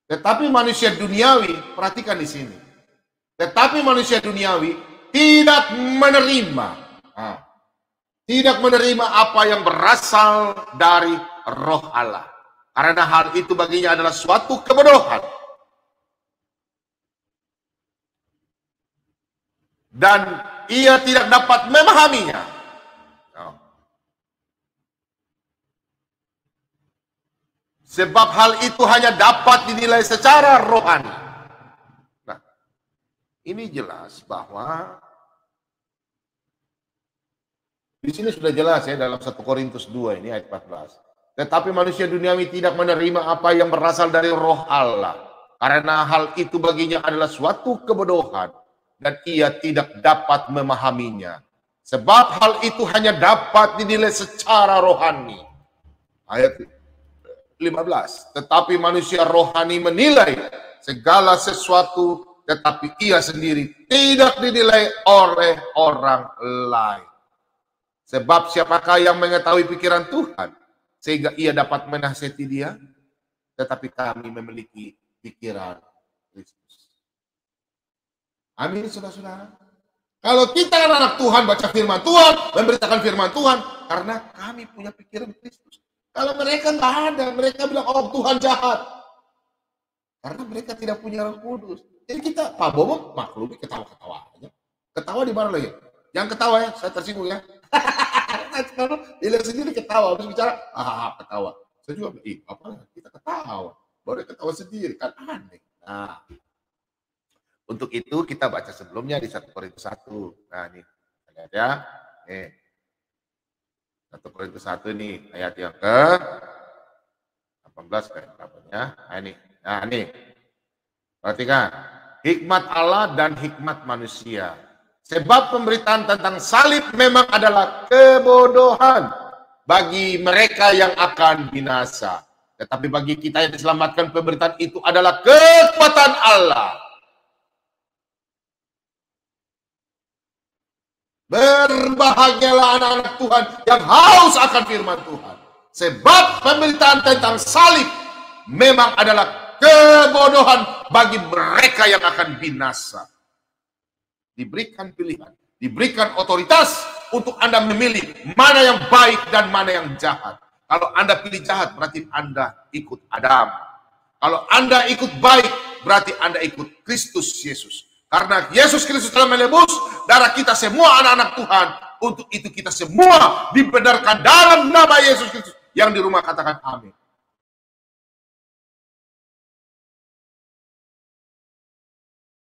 Tetapi manusia duniawi, perhatikan di sini. Tetapi manusia duniawi tidak menerima. Tidak menerima apa yang berasal dari roh Allah. Karena hal itu baginya adalah suatu kebodohan. Dan ia tidak dapat memahaminya. Sebab hal itu hanya dapat dinilai secara rohani. Nah, ini jelas bahwa di sini sudah jelas ya dalam 1 Korintus 2 ini ayat 14. Tetapi manusia duniawi tidak menerima apa yang berasal dari roh Allah. Karena hal itu baginya adalah suatu kebodohan. Dan ia tidak dapat memahaminya. Sebab hal itu hanya dapat dinilai secara rohani. Ayat 15. Tetapi manusia rohani menilai segala sesuatu, tetapi ia sendiri tidak dinilai oleh orang lain. Sebab siapakah yang mengetahui pikiran Tuhan sehingga ia dapat menasihati dia? Tetapi kami memiliki pikiran Kristus. Amin, saudara-saudara. Kalau kita anak Tuhan, baca firman Tuhan, memberitakan firman Tuhan, karena kami punya pikiran Kristus. Kalau mereka nggak ada, mereka bilang, oh Tuhan jahat. Karena mereka tidak punya Roh Kudus. Jadi kita, Pak Bobo maklumi ketawa-ketawa aja. Ketawa di mana lagi? Yang ketawa ya, saya tersinggung ya. Kalau dilihat sendiri ketawa, habis bicara, ketawa. Saya juga, apa? Kita ketawa. Baru ketawa sendiri, kan aneh. Nah, untuk itu kita baca sebelumnya di 1 Korintus 1. Nah, ini lihat ya. 1 Korintus 1 nih, ayat yang ke 18 kayak berapanya. Nah, ini. Nah, ini. Perhatikan. Hikmat Allah dan hikmat manusia. Sebab pemberitaan tentang salib memang adalah kebodohan bagi mereka yang akan binasa. Tetapi bagi kita yang diselamatkan, pemberitaan itu adalah kekuatan Allah. Berbahagialah anak-anak Tuhan yang haus akan firman Tuhan. Sebab pemberitaan tentang salib memang adalah kebodohan bagi mereka yang akan binasa. Diberikan pilihan, diberikan otoritas untuk Anda memilih mana yang baik dan mana yang jahat. Kalau Anda pilih jahat, berarti Anda ikut Adam. Kalau Anda ikut baik, berarti Anda ikut Kristus Yesus. Karena Yesus Kristus telah menebus darah kita semua anak-anak Tuhan. Untuk itu kita semua dibenarkan dalam nama Yesus Kristus. Yang di rumah katakan amin.